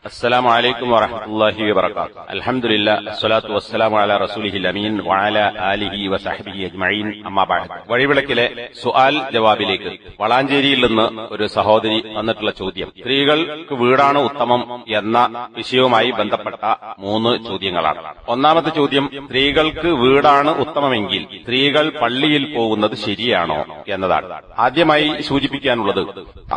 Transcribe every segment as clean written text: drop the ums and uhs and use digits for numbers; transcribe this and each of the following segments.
السلام عليكم ورحمة الله وبركاته. الحمد لله الصلاة والسلام على رسوله الأمين وعلى آله وصحبه أجمعين. أما بعد. വഴിവിളക്കിലെ സുആൽ ജവാബിലേക്ക് വളാഞ്ചേരിയിൽ നിന്ന് ഒരു സഹോദരി വന്നിട്ടുള്ള ചോദ്യം, സ്ത്രീകൾക്ക് വീടാണ് ഉത്തമം എന്ന വിഷയവുമായി ബന്ധപ്പെട്ട 3 ചോദ്യങ്ങളാണ്. ഒന്നാമത്തെ ചോദ്യം, സ്ത്രീകൾക്ക് വീടാണ് ഉത്തമമെങ്കിൽ സ്ത്രീകൾ പള്ളിയിൽ പോകുന്നത് ശരിയാണോ എന്നതാണ്. ആദ്യമായി സൂചിപ്പിക്കാനുള്ളത്,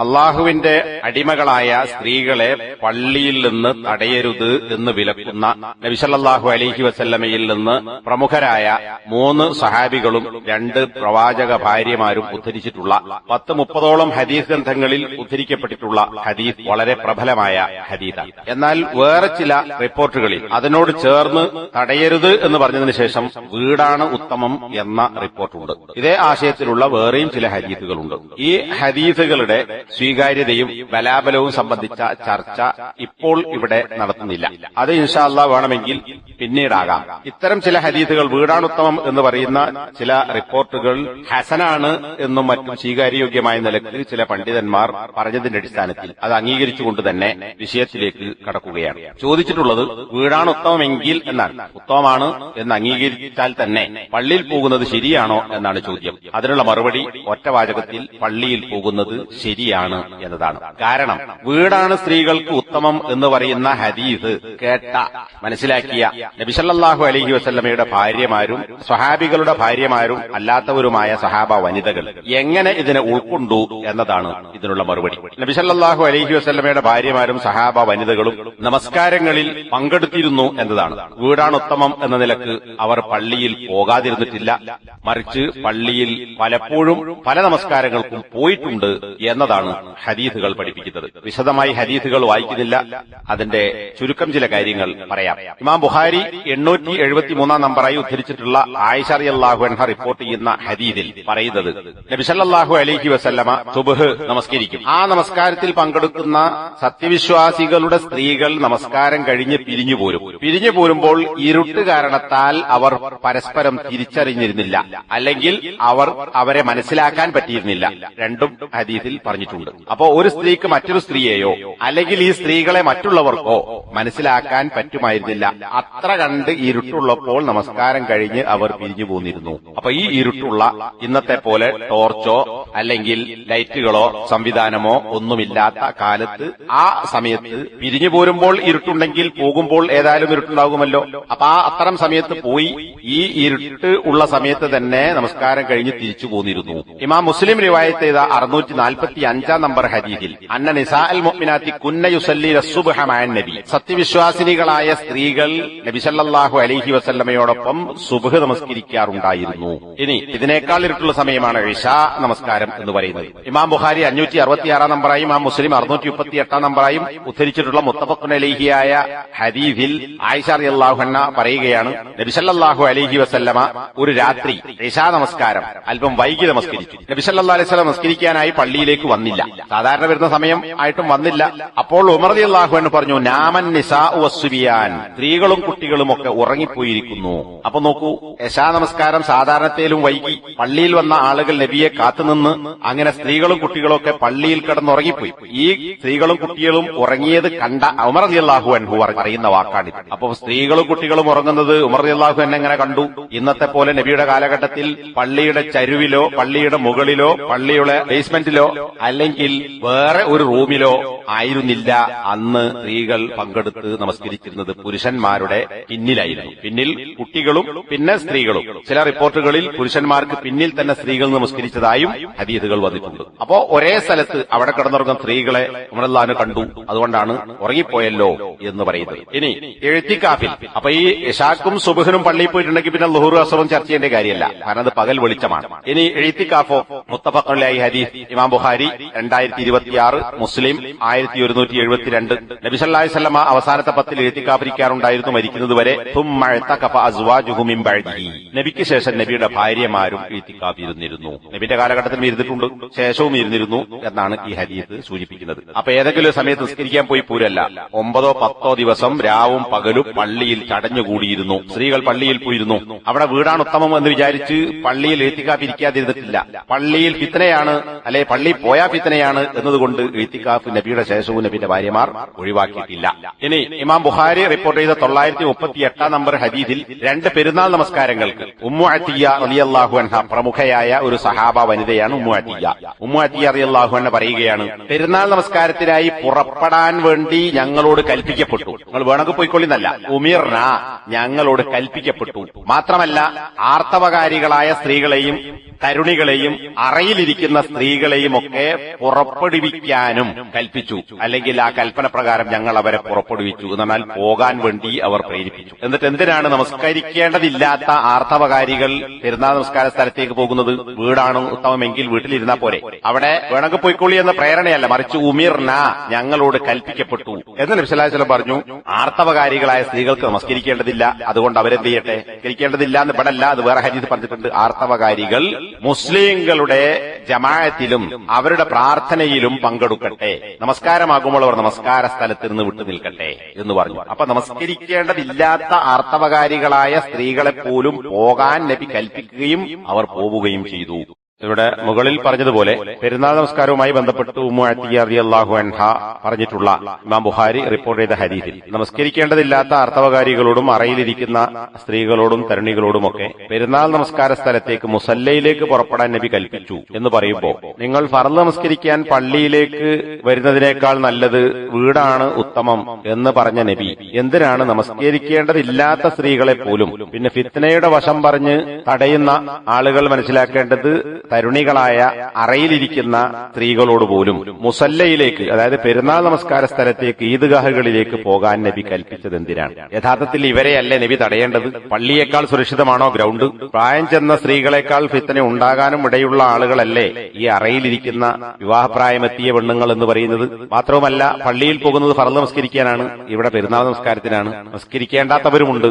അള്ളാഹുവിന്റെ അടിമകളായ സ്ത്രീകളെ പള്ളിയിൽ നിന്ന് തടയരുത് എന്ന് വിലക്കുന്ന നബി സല്ലല്ലാഹു അലൈഹി വസല്ലമയിൽ നിന്ന് പ്രമുഖരായ 3 സഹാബികളും 2 പ്രവാചക ഭാര്യമാരും ഉദ്ധരിച്ചിട്ടുള്ള 10-30ഓളം ഹദീസ് ഗ്രന്ഥങ്ങളിൽ ഉദ്ധരിക്കപ്പെട്ടിട്ടുള്ള ഹദീസ് വളരെ പ്രബലമായ ഹദീസാണ്. എന്നാൽ വേറെ ചില റിപ്പോർട്ടുകളിൽ അതിനോട് ചേർന്ന് തടയരുത് എന്ന് പറഞ്ഞതിന് ശേഷം വീടാണ് ഉത്തമം എന്ന റിപ്പോർട്ടുണ്ട്. ഇതേ ആശയത്തിലുള്ള വേറെയും ചില ഹദീസുകളുണ്ട്. ഈ ഹദീസുകളുടെ സ്വീകാര്യതയും ബലാബലവും സംബന്ധിച്ച ചർച്ച ഇപ്പോൾ ഇവിടെ നടത്തുന്നില്ല. അത് ഇൻഷാ അല്ലാഹ് വേണമെങ്കിൽ പിന്നീടാകാം. ഇത്തരം ചില ഹദീസുകൾ വീടാണ് ഉത്തമം എന്ന് പറയുന്ന ചില റിപ്പോർട്ടുകൾ ഹസനാണ് എന്നും മറ്റും സ്വീകാര്യയോഗ്യമായ നിലക്ക് ചില പണ്ഡിതന്മാർ പറഞ്ഞതിന്റെ അടിസ്ഥാനത്തിൽ അത് അംഗീകരിച്ചുകൊണ്ട് തന്നെ വിഷയത്തിലേക്ക് കടക്കുകയാണ്. ചോദിച്ചിട്ടുള്ളത് വീടാണ് ഉത്തമമെങ്കിൽ എന്നാണ്. ഉത്തമമാണ് എന്ന് അംഗീകരിച്ചാൽ തന്നെ പള്ളിയിൽ പോകുന്നത് ശരിയാണോ എന്നാണ് ചോദ്യം. അതിനുള്ള മറുപടി ഒറ്റവാചകത്തിൽ പള്ളിയിൽ പോകുന്നത് ശരിയാണ് എന്നതാണ്. കാരണം വീടാണ് സ്ത്രീകൾക്ക് ഉത്തമം എന്ന് പറയുന്ന ഹദീസ് കേട്ട മനസ്സിലാക്കിയ നബി സല്ലല്ലാഹു അലൈഹി വസല്ലമയുടെ ഭാര്യമാരും സ്വഹാബികളുടെ ഭാര്യമാരും അല്ലാത്തവരുമായ സഹാബ വനിതകൾ എങ്ങനെ ഇതിനെ ഉൾക്കൊണ്ടു എന്നതാണ് ഇതിനുള്ള മറുപടി. നബി സല്ലല്ലാഹു അലൈഹി വസല്ലമയുടെ ഭാര്യമാരും സഹാബ വനിതകളും നമസ്കാരങ്ങളിൽ പങ്കെടുത്തിരുന്നു എന്നതാണ്. വീടാണ് ഉത്തമം എന്ന നിലക്ക് അവർ പള്ളിയിൽ പോകാതിരുന്നിട്ടില്ല, മറിച്ച് പള്ളിയിൽ പലപ്പോഴും പല നമസ്കാരങ്ങൾക്കും പോയിട്ടുണ്ട് എന്നതാണ് ഹദീസുകൾ പഠിപ്പിക്കുന്നത്. വിശദമായി ഹദീസുകൾ വായിക്കുന്നില്ല, അതിന്റെ ചുരുക്കം ചില കാര്യങ്ങൾ പറയാം. ഇമാം ബുഖാരി 873 നമ്പറായി ഉദ്ധരിച്ചിട്ടുള്ള ആയിഷ റളിയല്ലാഹു അൻഹ റിപ്പോർട്ട് ചെയ്യുന്ന ഹദീസിൽ പറയുന്നത്, നബി സല്ലല്ലാഹു അലൈഹി വസല്ലമ സുബ്ഹ് നമസ്കരിക്കും. ആ നമസ്കാരത്തിൽ പങ്കെടുക്കുന്ന സത്യവിശ്വാസികളുടെ സ്ത്രീകൾ നമസ്കാരം കഴിഞ്ഞ് പിരിഞ്ഞു പോരുമ്പോൾ ഇരുട്ട് കാരണത്താൽ അവർ പരസ്പരം തിരിച്ചറിഞ്ഞിരുന്നില്ല, അല്ലെങ്കിൽ അവരെ മനസ്സിലാക്കാൻ പറ്റിയിരുന്നില്ല. രണ്ടും ഹദീസിൽ പറഞ്ഞിട്ടുണ്ട്. അപ്പോ ഒരു സ്ത്രീക്ക് മറ്റൊരു സ്ത്രീയെയോ അല്ലെങ്കിൽ ഈ സ്ത്രീകളെ മറ്റുള്ളവർക്കോ മനസ്സിലാക്കാൻ പറ്റുമായിരുന്നില്ല. അത്ര കണ്ട് ഇരുട്ടുള്ളപ്പോൾ നമസ്കാരം കഴിഞ്ഞ് അവർ പിരിഞ്ഞു പോന്നിരുന്നു. അപ്പൊ ഈ ഇരുട്ടുള്ള ഇന്നത്തെ പോലെ ടോർച്ചോ അല്ലെങ്കിൽ ലൈറ്റുകളോ സംവിധാനമോ ഒന്നുമില്ലാത്ത കാലത്ത് ആ സമയത്ത് പിരിഞ്ഞു പോരുമ്പോൾ ഇരുട്ടുണ്ടെങ്കിൽ പോകുമ്പോൾ ഏതായാലും ഇരുട്ടുണ്ടാകുമല്ലോ. അപ്പൊ ആ അത്തരം സമയത്ത് പോയി ഈ ഇരുട്ട് ഉള്ള സമയത്ത് തന്നെ നമസ്കാരം കഴിഞ്ഞ് തിരിച്ചു പോന്നിരുന്നു. ഇമാം മുസ്ലിം റിവായത്ത് ചെയ്ത 645 നമ്പർ ഹദീസിൽ അന്ന നിസാഅൽ മുഅ്മിനാത്തി കുന്ന യുസല്ലീന സുബ്ഹ മഅൻ നബി, സത്യവിശ്വാസിനികളായ സ്ത്രീകൾ നബി സല്ലല്ലാഹു അലൈഹി വസല്ലമയോടൊപ്പം സുബ്ഹ് നമസ്കരിക്കാറുണ്ടായിരുന്നു. ഇനി ഇതിനേക്കാൾ ഇരുട്ടുള്ള സമയമാണ് ഇശാ നമസ്കാരം എന്ന് പറയുന്നത്. ഇമാം ബുഖാരി 566 നമ്പറായും ഇമാം മുസ്ലിം 638 നമ്പറായും ഉദ്ധരിച്ചിട്ടുള്ള മുത്തഫഖുൻ അലൈഹിയായ ഹദീസിൽ ആയിഷ റളിയല്ലാഹു അൻഹ പറയുകയാണ്, നബി സല്ലല്ലാഹു അലൈഹി വസല്ലമ ഒരു രാത്രി ഇശാ നമസ്കാരം അല്പം വൈകി നമസ്കരിച്ചു. നബി സല്ലല്ലാഹു അലൈഹി വസല്ലം നമസ്കരിക്കാനായി പള്ളിയിലേക്ക് വന്നില്ല. സാധാരണ വരുന്ന സമയം ആയിട്ടും വന്നില്ല. അപ്പോൾ ഉമർ റളിയല്ലാഹു അൻഹു പറഞ്ഞു, നാമൻ നിസാഉ വസ്സുബിയാൻ, സ്ത്രീകളും കുട്ടികളും ഒക്കെ ഉറങ്ങിപ്പോയിരിക്കുന്നു. അപ്പൊ നോക്കൂ, ഇശാ നമസ്കാരം സാധാരണത്തേലും വൈകി. പള്ളിയിൽ വന്ന ആളുകൾ നബിയെ കാത്തുനിന്ന് അങ്ങനെ സ്ത്രീകളും കുട്ടികളും ഒക്കെ പള്ളിയിൽ കിടന്നുറങ്ങിപ്പോയി. ഈ സ്ത്രീകളും കുട്ടികളും ഉറങ്ങിയത് കണ്ട ഉമർ റളിയല്ലാഹു അൻഹു പറയുന്ന വാക്കാണിത്. അപ്പൊ സ്ത്രീകളും കുട്ടികളും ഉറങ്ങുന്നത് ഉമർ റളിയല്ലാഹു അൻഹു എങ്ങനെ കണ്ടു? ഇന്നത്തെ പോലെ നബിയുടെ കാലഘട്ടത്തിൽ പള്ളിയുടെ ചരുവിലോ പള്ളിയുടെ മുകളിലോ പള്ളിയുടെ ബേസ്മെന്റിലോ അല്ലെങ്കിൽ വേറെ ഒരു റൂമിലോ ആയിരുന്നില്ല അന്ന് സ്ത്രീകൾ പങ്കെടുത്ത് നമസ്കരിച്ചിരുന്നത്. പുരുഷന്മാരുടെ പിന്നിലായിരുന്നു. പിന്നിൽ കുട്ടികളും പിന്നെ സ്ത്രീകളും. ചില റിപ്പോർട്ടുകളിൽ പുരുഷന്മാർക്ക് പിന്നിൽ തന്നെ സ്ത്രീകൾ നമസ്കരിച്ചതായും ഹദീസുകൾ വന്നിട്ടുണ്ട്. അപ്പോ ഒരേ സ്ഥലത്ത് അവിടെ കിടന്നുറങ്ങുന്ന സ്ത്രീകളെ ഉമർ റളിയല്ലാഹു അൻഹു കണ്ടു. അതുകൊണ്ടാണ് ഉറങ്ങിപ്പോയല്ലോ എന്ന് പറയുന്നത്. ഇനി എഴുത്തിക്കാഫിൽ, അപ്പൊ ഈ ഇശാക്കും സുബ്ഹിനും പള്ളിയിൽ പോയിട്ടുണ്ടെങ്കിൽ പിന്നെ ളുഹൂർ അസ്റും ചർച്ച ചെയ്യേണ്ട കാര്യമല്ല, കാരണം അത് പകൽ വെളിച്ചമാണ്. ഇനി എഴുത്തിക്കാഫോ, മുത്തഫഖുൻ അലൈഹി ഹദീസ് ഇമാം ബുഖാരി 2026, മുസ്ലിം 1172. നബി സല്ലല്ലാഹു അലൈഹി വസല്ലമ അവസാനത്തെ 10 എഴുത്തിക്കാഫിരിക്കാറുണ്ടായിരുന്നു. മരിക്കുന്നതിന് തീരുന്നതുവരെ നബിക്ക് ശേഷം നബിയുടെ ഭാര്യമാരും ഇത്തിക്കാഫിരുന്നിരുന്നു. നബിന്റെ കാലഘട്ടത്തിൽ ഇരുന്നിട്ടുണ്ട്, ശേഷവും ഇരുന്നിരുന്നു എന്നാണ് ഈ ഹദീസ് സൂചിപ്പിക്കുന്നത്. അപ്പൊ ഏതെങ്കിലും സമയത്ത് നിസ്കരിക്കാൻ പോയി പോരല്ല, 9 or 10 ദിവസം രാവും പകലും പള്ളിയിൽ തടഞ്ഞുകൂടിയിരുന്നു. സ്ത്രീകൾ പള്ളിയിൽ പോയിരുന്നു. അവിടെ വീടാണ് ഉത്തമം എന്ന് വിചാരിച്ച് പള്ളിയിൽ ഇത്തിക്കാഫ് ഇരിക്കാതിരുന്നിട്ടില്ല. പള്ളിയിൽ ഫിത്നയാണ്, അല്ലെ പള്ളി പോയാ ഫിത്നയാണ് എന്നതുകൊണ്ട് ഇത്തിക്കാഫ് നബിയുടെ ശേഷവും നബിയുടെ ഭാര്യമാർ ഒഴിവാക്കിയിട്ടില്ല. ഇനി ഇമാം ബുഖാരി റിപ്പോർട്ട് ചെയ്ത 938 നമ്പർ ഹദീസിൽ 2 പെരുന്നാൾ നമസ്കാരങ്ങൾക്ക് ഉമ്മു അത്തിയ റളിയല്ലാഹു അൻഹ, പ്രമുഖയായ ഒരു സഹാബ വനിതയാണ് ഉമ്മു അത്തിയ. ഉമ്മു അത്തിയ റളിയല്ലാഹു അൻഹ പറയുകയാണ്, പെരുന്നാൾ നമസ്കാരത്തിനായി പുറപ്പെടാൻ വേണ്ടി ഞങ്ങളോട് കൽപ്പിക്കപ്പെട്ടു. നിങ്ങൾ വേണമെങ്കിൽ പോയിക്കൊള്ളിന്നല്ല, ഉമിർന, ഞങ്ങളോട് കൽപ്പിക്കപ്പെട്ടു. മാത്രമല്ല ആർത്തവകാരികളായ സ്ത്രീകളെയും തരുണികളെയും അറയിലിരിക്കുന്ന സ്ത്രീകളെയും ഒക്കെ പുറപ്പെടുവിക്കാനും കൽപ്പിച്ചു. അല്ലെങ്കിൽ ആ കൽപ്പന പ്രകാരം ഞങ്ങൾ അവരെ പുറപ്പെടുവിച്ചു എന്നാൽ പോകാൻ വേണ്ടി അവർ പ്രേരിപ്പിച്ചു. എന്നിട്ട് എന്തിനാണ് നമസ്കരിക്കേണ്ടതില്ലാത്ത ആർത്തവകാരികൾ പെരുന്നാൾ നമസ്കാര സ്ഥലത്തേക്ക് പോകുന്നത്? വീടാണ് ഉത്തമമെങ്കിൽ വീട്ടിലിരുന്നാൽ പോരെ, അവിടെ വേണമെങ്കിൽ പോയിക്കൊള്ളി എന്ന പ്രേരണയല്ല, മറിച്ച് ഉമിർന, ഞങ്ങളോട് കൽപ്പിക്കപ്പെട്ടു എന്ന് നബി സല്ലല്ലാഹു അലൈഹി വസല്ലം പറഞ്ഞു. ആർത്തവകാരികളായ സ്ത്രീകൾക്ക് നമസ്കരിക്കേണ്ടതില്ല, അതുകൊണ്ട് അവരെന്ത് ചെയ്യട്ടെ? നമസ്കരിക്കേണ്ടതില്ല എന്ന് ഇവിടല്ല, അത് വേറെ ഹദീസ് പറഞ്ഞിട്ടുണ്ട്. ആർത്തവകാരികൾ മുസ്ലിങ്ങളുടെ ജമാഅത്തിലും അവരുടെ പ്രാർത്ഥനയിലും പങ്കെടുക്കട്ടെ, നമസ്കാരമാകുമ്പോൾ അവർ നമസ്കാര സ്ഥലത്ത് നിന്ന് വിട്ടു നിൽക്കട്ടെ എന്ന് പറഞ്ഞു. അപ്പൊ നമസ്കരിക്കേണ്ടതില്ലാത്ത ആർത്തവകാരികളായ സ്ത്രീകളെ പോലും പോകാൻ നബി കൽപ്പിക്കുകയും അവർ പോവുകയും ചെയ്തു. ഇവിടെ മുകളിൽ പറഞ്ഞതുപോലെ പെരുന്നാൾ നമസ്കാരവുമായി ബന്ധപ്പെട്ട് ഉമ്മു അത്തിയ റളിയല്ലാഹു അൻഹ പറഞ്ഞിട്ടുള്ള ഇമാം ബുഖാരി റിപ്പോർട്ട് ചെയ്ത ഹദീസിൽ നമസ്കരിക്കേണ്ടതില്ലാത്ത ആർത്തവകാരികളോടും അറയിലിരിക്കുന്ന സ്ത്രീകളോടും തരുണികളോടുമൊക്കെ പെരുന്നാൾ നമസ്കാര സ്ഥലത്തേക്ക് മുസല്ലയിലേക്ക് പുറപ്പെടാൻ നബി കൽപ്പിച്ചു എന്ന് പറയുമ്പോൾ, നിങ്ങൾ ഫർള് നമസ്കരിക്കാൻ പള്ളിയിലേക്ക് വരുന്നതിനേക്കാൾ നല്ലത് വീടാണ് ഉത്തമം എന്ന് പറഞ്ഞ നബി എന്തിനാണ് നമസ്കരിക്കേണ്ടതില്ലാത്ത സ്ത്രീകളെ പോലും പിന്നെ ഫിത്നയുടെ വശം പറഞ്ഞ് തടയുന്ന ആളുകൾ മനസ്സിലാക്കേണ്ടത് തരുണികളായ അറയിലിരിക്കുന്ന സ്ത്രീകളോട് പോലും മുസല്ലയിലേക്ക്, അതായത് പെരുന്നാൾ നമസ്കാര സ്ഥലത്തേക്ക് ഈദ്ഗാഹുകളിലേക്ക് പോകാൻ നബി കൽപ്പിച്ചത് എന്തിനാണ്? യഥാർത്ഥത്തിൽ ഇവരെയല്ലേ നബി തടയേണ്ടത്? പള്ളിയേക്കാൾ സുരക്ഷിതമാണോ ഗ്രൗണ്ട്? പ്രായം ചെന്ന സ്ത്രീകളെക്കാൾ ഫിത്ന ഉണ്ടാകാനും ഇടയുള്ള ആളുകളല്ലേ ഈ അറയിലിരിക്കുന്ന വിവാഹപ്രായമെത്തിയ പെണ്ണുങ്ങൾ എന്ന് പറയുന്നത്? മാത്രവുമല്ല പള്ളിയിൽ പോകുന്നത് ഫർള് നമസ്കരിക്കാനാണ്, ഇവിടെ പെരുന്നാൾ നമസ്കാരത്തിനാണ്. നമസ്കരിക്കേണ്ടാത്തവരുമുണ്ട്.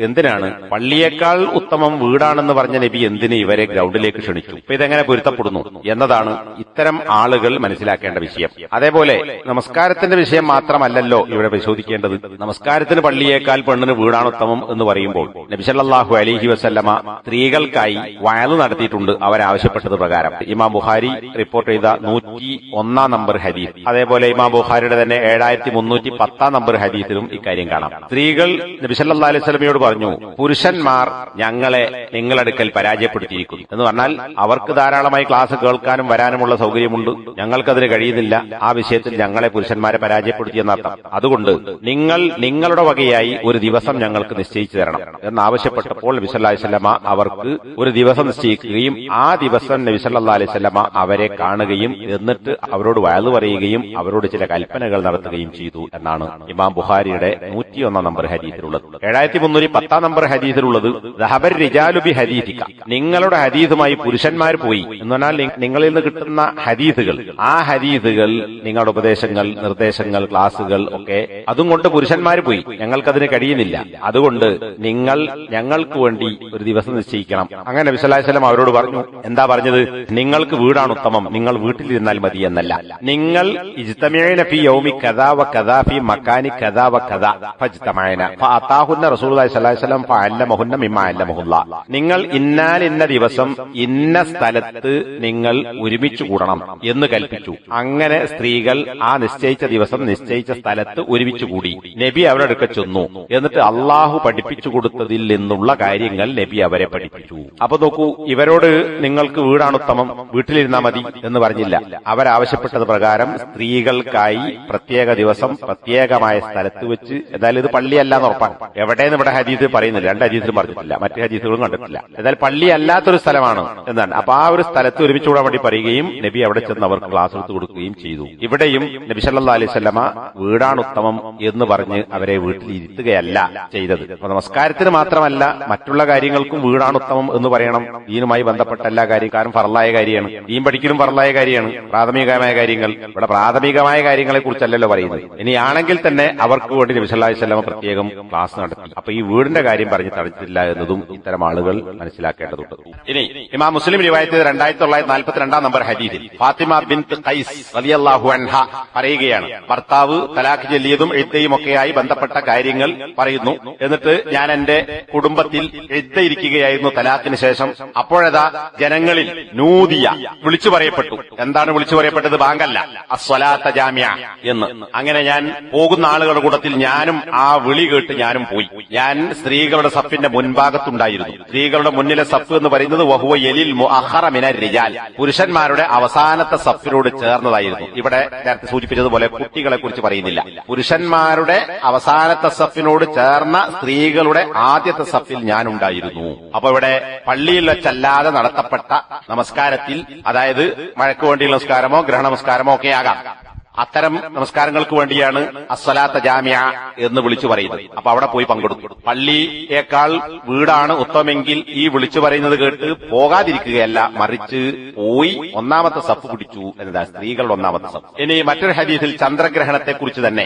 എന്തിനാണ്? പള്ളിയേക്കാൾ ഉത്തമം വീടാണെന്ന് പറഞ്ഞ നബി എന്തിന് ഇവരെ ഗ്രൗണ്ടിലേക്ക് ക്ഷണിച്ചു? ഇതെങ്ങനെ പൊരുത്തപ്പെടുന്നു എന്നതാണ് ഇത്തരം ആളുകൾ മനസ്സിലാക്കേണ്ട വിഷയം. അതേപോലെ നമസ്കാരത്തിന്റെ വിഷയം മാത്രമല്ലല്ലോ ഇവിടെ പരിശോധിക്കേണ്ടത്. നമസ്കാരത്തിന് പള്ളിയേക്കാൾ പെണ്ണിന് വീടാണ് ഉത്തമം എന്ന് പറയുമ്പോൾ നബി സല്ലല്ലാഹു അലൈഹി വസല്ലമ സ്ത്രീകൾക്കായി വഅദ് നടത്തിയിട്ടുണ്ട് അവരാവശ്യപ്പെട്ടത് പ്രകാരം. ഇമാം ബുഖാരി റിപ്പോർട്ട് ചെയ്ത 101 നമ്പർ ഹദീസ്, അതേപോലെ ഇമാം ബുഖാരിയുടെ തന്നെ 7310 നമ്പർ ഹദീസിലും ഇക്കാര്യം കാണാം. സ്ത്രീകൾ നബി സല്ലല്ലാഹു അലൈഹി വസല്ലമയോട് പറഞ്ഞു, പുരുഷന്മാർ ഞങ്ങളെ നിങ്ങളടുക്കൽ പരാജയപ്പെടുത്തിയിരിക്കുന്നു എന്ന് പറഞ്ഞാൽ അവർക്ക് ധാരാളമായി ക്ലാസ് കേൾക്കാനും വരാനുമുള്ള സൗകര്യമുണ്ട്, ഞങ്ങൾക്കതിന് കഴിയുന്നില്ല, ആ വിഷയത്തിൽ ഞങ്ങളെ പുരുഷന്മാരെ പരാജയപ്പെടുത്തിയെന്നർത്ഥം. അതുകൊണ്ട് നിങ്ങൾ നിങ്ങളുടെ വകയായി ഒരു ദിവസം ഞങ്ങൾക്ക് നിശ്ചയിച്ചു തരണം എന്നാവശ്യപ്പെട്ടപ്പോൾ നബി സല്ലല്ലാഹു അലൈഹി വസല്ലമ അവർക്ക് ഒരു ദിവസം നിശ്ചയിക്കുകയും ആ ദിവസം നബി സല്ലല്ലാഹു അലൈഹി വസല്ലമ അവരെ കാണുകയും എന്നിട്ട് അവരോട് വഅദ് പറയുകയും അവരോട് ചില കൽപ്പനകൾ നടത്തുകയും ചെയ്തു എന്നാണ് ഇമാം ബുഖാരിയുടെ 101 നമ്പർ ഹദീസിലുള്ളത്. 7310 നമ്പർ ഹദീസിലുള്ളത് ദഹബർ റിജാലു ബി ഹദീസിക, നിങ്ങളുടെ ഹദീസുമായി പുരുഷന്മാർ പോയി എന്ന് പറഞ്ഞാൽ നിങ്ങളിൽ നിന്ന് കിട്ടുന്ന ഹദീസുകൾ, ആ ഹദീസുകൾ നിങ്ങളുടെ ഉപദേശങ്ങൾ, നിർദ്ദേശങ്ങൾ, ക്ലാസുകൾ ഒക്കെ അതും കൊണ്ട് പുരുഷന്മാർ പോയി, ഞങ്ങൾക്കതിന് കഴിയുന്നില്ല, അതുകൊണ്ട് നിങ്ങൾ ഞങ്ങൾക്ക് വേണ്ടി ഒരു ദിവസം നിശ്ചയിക്കണം. അങ്ങനെ നബി സല്ലല്ലാഹു അലൈഹി വസല്ലം അവരോട് പറഞ്ഞു. എന്താ പറഞ്ഞത്? നിങ്ങൾക്ക് വീടാണ് ഉത്തമം, നിങ്ങൾ വീട്ടിലിരുന്നാൽ മതി എന്നല്ല. നിങ്ങൾ ഇജ്തമഅന ഫീ യൗമി കദാ വ കദാ ഫീ മകാനി കദാ വ കദാ ഫജ്തമഅന ഫഅതാഹുന്ന റസൂലുള്ളാഹി സ്വല്ലല്ലാഹു അലൈഹി വസല്ലം ഫഅല്ലമഹുന്ന മിമ്മാ അല്ലമഹുല്ലാഹ്, നിങ്ങൾ ഇന്ന ദിവസം ഇന്ന സ്ഥലത്ത് നിങ്ങൾ ഒരുമിച്ച് കൂടണം എന്ന് കൽപ്പിച്ചു. അങ്ങനെ സ്ത്രീകൾ ആ നിശ്ചയിച്ച ദിവസം നിശ്ചയിച്ച സ്ഥലത്ത് ഒരുമിച്ച് കൂടി. നബി അവരുടെ അടുക്ക ചെന്നു. എന്നിട്ട് അള്ളാഹു പഠിപ്പിച്ചു കൊടുത്തതിൽ നിന്നുള്ള കാര്യങ്ങൾ നബി അവരെ പഠിപ്പിച്ചു. അപ്പൊ നോക്കൂ, ഇവരോട് നിങ്ങൾക്ക് വീടാണ് ഉത്തമം, വീട്ടിലിരുന്നാൽ മതി എന്ന് പറഞ്ഞില്ല. അവരാവശ്യപ്പെട്ടത് പ്രകാരം സ്ത്രീകൾക്കായി പ്രത്യേക ദിവസം പ്രത്യേകമായ സ്ഥലത്ത് വെച്ച്, എന്തായാലും ഇത് പള്ളിയല്ല എന്ന് ഉറപ്പാണ്. എവിടെയെന്ന് ഇവിടെ ഹദീസ് പറയുന്നില്ല, 2 ഹദീസിലും പറഞ്ഞിട്ടില്ല, മറ്റു ഹദീസുകളും കണ്ടിട്ടില്ല. എന്നാൽ പള്ളി അല്ലാത്തൊരു സ്ഥലമാണ് എന്നാണ്. അപ്പൊ ആ ഒരു സ്ഥലത്ത് ഒരുമിച്ച് കൂടാൻ വേണ്ടി പറയുകയും നബി അവിടെ ചെന്ന് അവർക്ക് ക്ലാസ് എടുത്ത് കൊടുക്കുകയും ചെയ്തു. ഇവിടെയും നബി സല്ലല്ലാഹു അലൈഹി വസല്ലമ വീടാണ് ഉത്തമം എന്ന് പറഞ്ഞ് അവരെ വീട്ടിൽ ഇരുത്തുകയല്ല ചെയ്തത്. അപ്പൊ നമസ്കാരത്തിന് മാത്രമല്ല മറ്റുള്ള കാര്യങ്ങൾക്കും വീടാണ് ഉത്തമം എന്ന് പറയണം. ദീനുമായി ബന്ധപ്പെട്ട എല്ലാ കാര്യക്കാരും ഫർളായ കാര്യമാണ്. ദീൻ പഠിക്കലും ഫർളായ കാര്യമാണ്. പ്രാഥമികമായ കാര്യങ്ങൾ, ഇവിടെ പ്രാഥമികമായ കാര്യങ്ങളെ കുറിച്ചല്ലല്ലോ പറയുന്നത്. ഇനിയാണെങ്കിൽ തന്നെ അവർക്ക് വേണ്ടി നബി സല്ലല്ലാഹു അലൈഹി വസല്ലമ പ്രത്യേകം ക്ലാസ് നടത്തി. അപ്പൊ ഈ വീടിന്റെ കാര്യം പറഞ്ഞ് തടഞ്ഞിട്ടില്ല എന്നതും ഇത്തരം ആളുകൾ മനസ്സിലാക്കേണ്ടതുണ്ട്. ഇനി ഇമാം മുസ്ലിം റിവായത്ത് 2942 നമ്പർ ഹദീസിൽ ഫാത്തിമ ബിൻത് ഖൈസ് റളിയല്ലാഹു അൻഹ പറയുകയാണ്, ഭർത്താവ് തലാഖ് ചൊല്ലിയതും ഇദ്ദയും ഒക്കെയായി ബന്ധപ്പെട്ട കാര്യങ്ങൾ പറയുന്നു. എന്നിട്ട് ഞാൻ എന്റെ കുടുംബത്തിൽ ഇദ്ദയിരിക്കുകയായിരുന്നു തലാഖിന് ശേഷം. അപ്പോഴതാ ജനങ്ങളിൽ നൂദിയ വിളിച്ചു പറയപ്പെട്ടു. എന്താണ് വിളിച്ചു പറയപ്പെട്ടത്? ബാങ്കല്ല, അസ്വലാത്ത ജാമിഅ എന്ന്. അങ്ങനെ ഞാൻ പോകുന്ന ആളുകളുടെ കൂട്ടത്തിൽ ഞാനും ആ വിളി കേട്ട് ഞാനും പോയി. ഞാൻ സ്ത്രീകളുടെ സഫിന്റെ മുൻഭാഗത്തുണ്ടായിരുന്നു. സ്ത്രീകളുടെ മുന്നിലെ സഫ് എന്ന് പറയുന്നത് വഹുവ യലിൽ മുഅഖറ മിനർ റിജാൽ, പുരുഷന്മാരുടെ അവസാനത്തെ സഫിനോട് ചേർന്നതായിരുന്നു. ഇവിടെ നേരത്തെ സൂചിപ്പിച്ചതുപോലെ കുട്ടികളെ കുറിച്ച് പറയുന്നില്ല. പുരുഷന്മാരുടെ അവസാനത്തെ സഫിനോട് ചേർന്ന സ്ത്രീകളുടെ ആദ്യത്തെ സഫിൽ ഞാനുണ്ടായിരുന്നു. അപ്പൊ ഇവിടെ പള്ളിയിൽ വെച്ചല്ലാതെ നടത്തപ്പെട്ട നമസ്കാരത്തിൽ, അതായത് മഴയ്ക്ക് വേണ്ടിയുള്ള നമസ്കാരമോ ഗ്രഹണ നമസ്കാരമോ ഒക്കെ ആകാം, അത്തരം നമസ്കാരങ്ങൾക്ക് വേണ്ടിയാണ് അസ്സലാത്ത ജാമിഅ എന്ന് വിളിച്ചു പറയുന്നത്. അപ്പൊ അവിടെ പോയി പങ്കെടുത്തു. പള്ളിയേക്കാൾ വീടാണ് ഉത്തമെങ്കിൽ ഈ വിളിച്ചു പറയുന്നത് കേട്ട് പോകാതിരിക്കുകയല്ല, മറിച്ച് പോയി ഒന്നാമത്തെ സഫ് പിടിച്ചു എന്നതാണ് സ്ത്രീകളുടെ ഒന്നാമത്തെ സഫ്. ഇനി മറ്റൊരു ഹദീസിൽ ചന്ദ്രഗ്രഹണത്തെക്കുറിച്ച് തന്നെ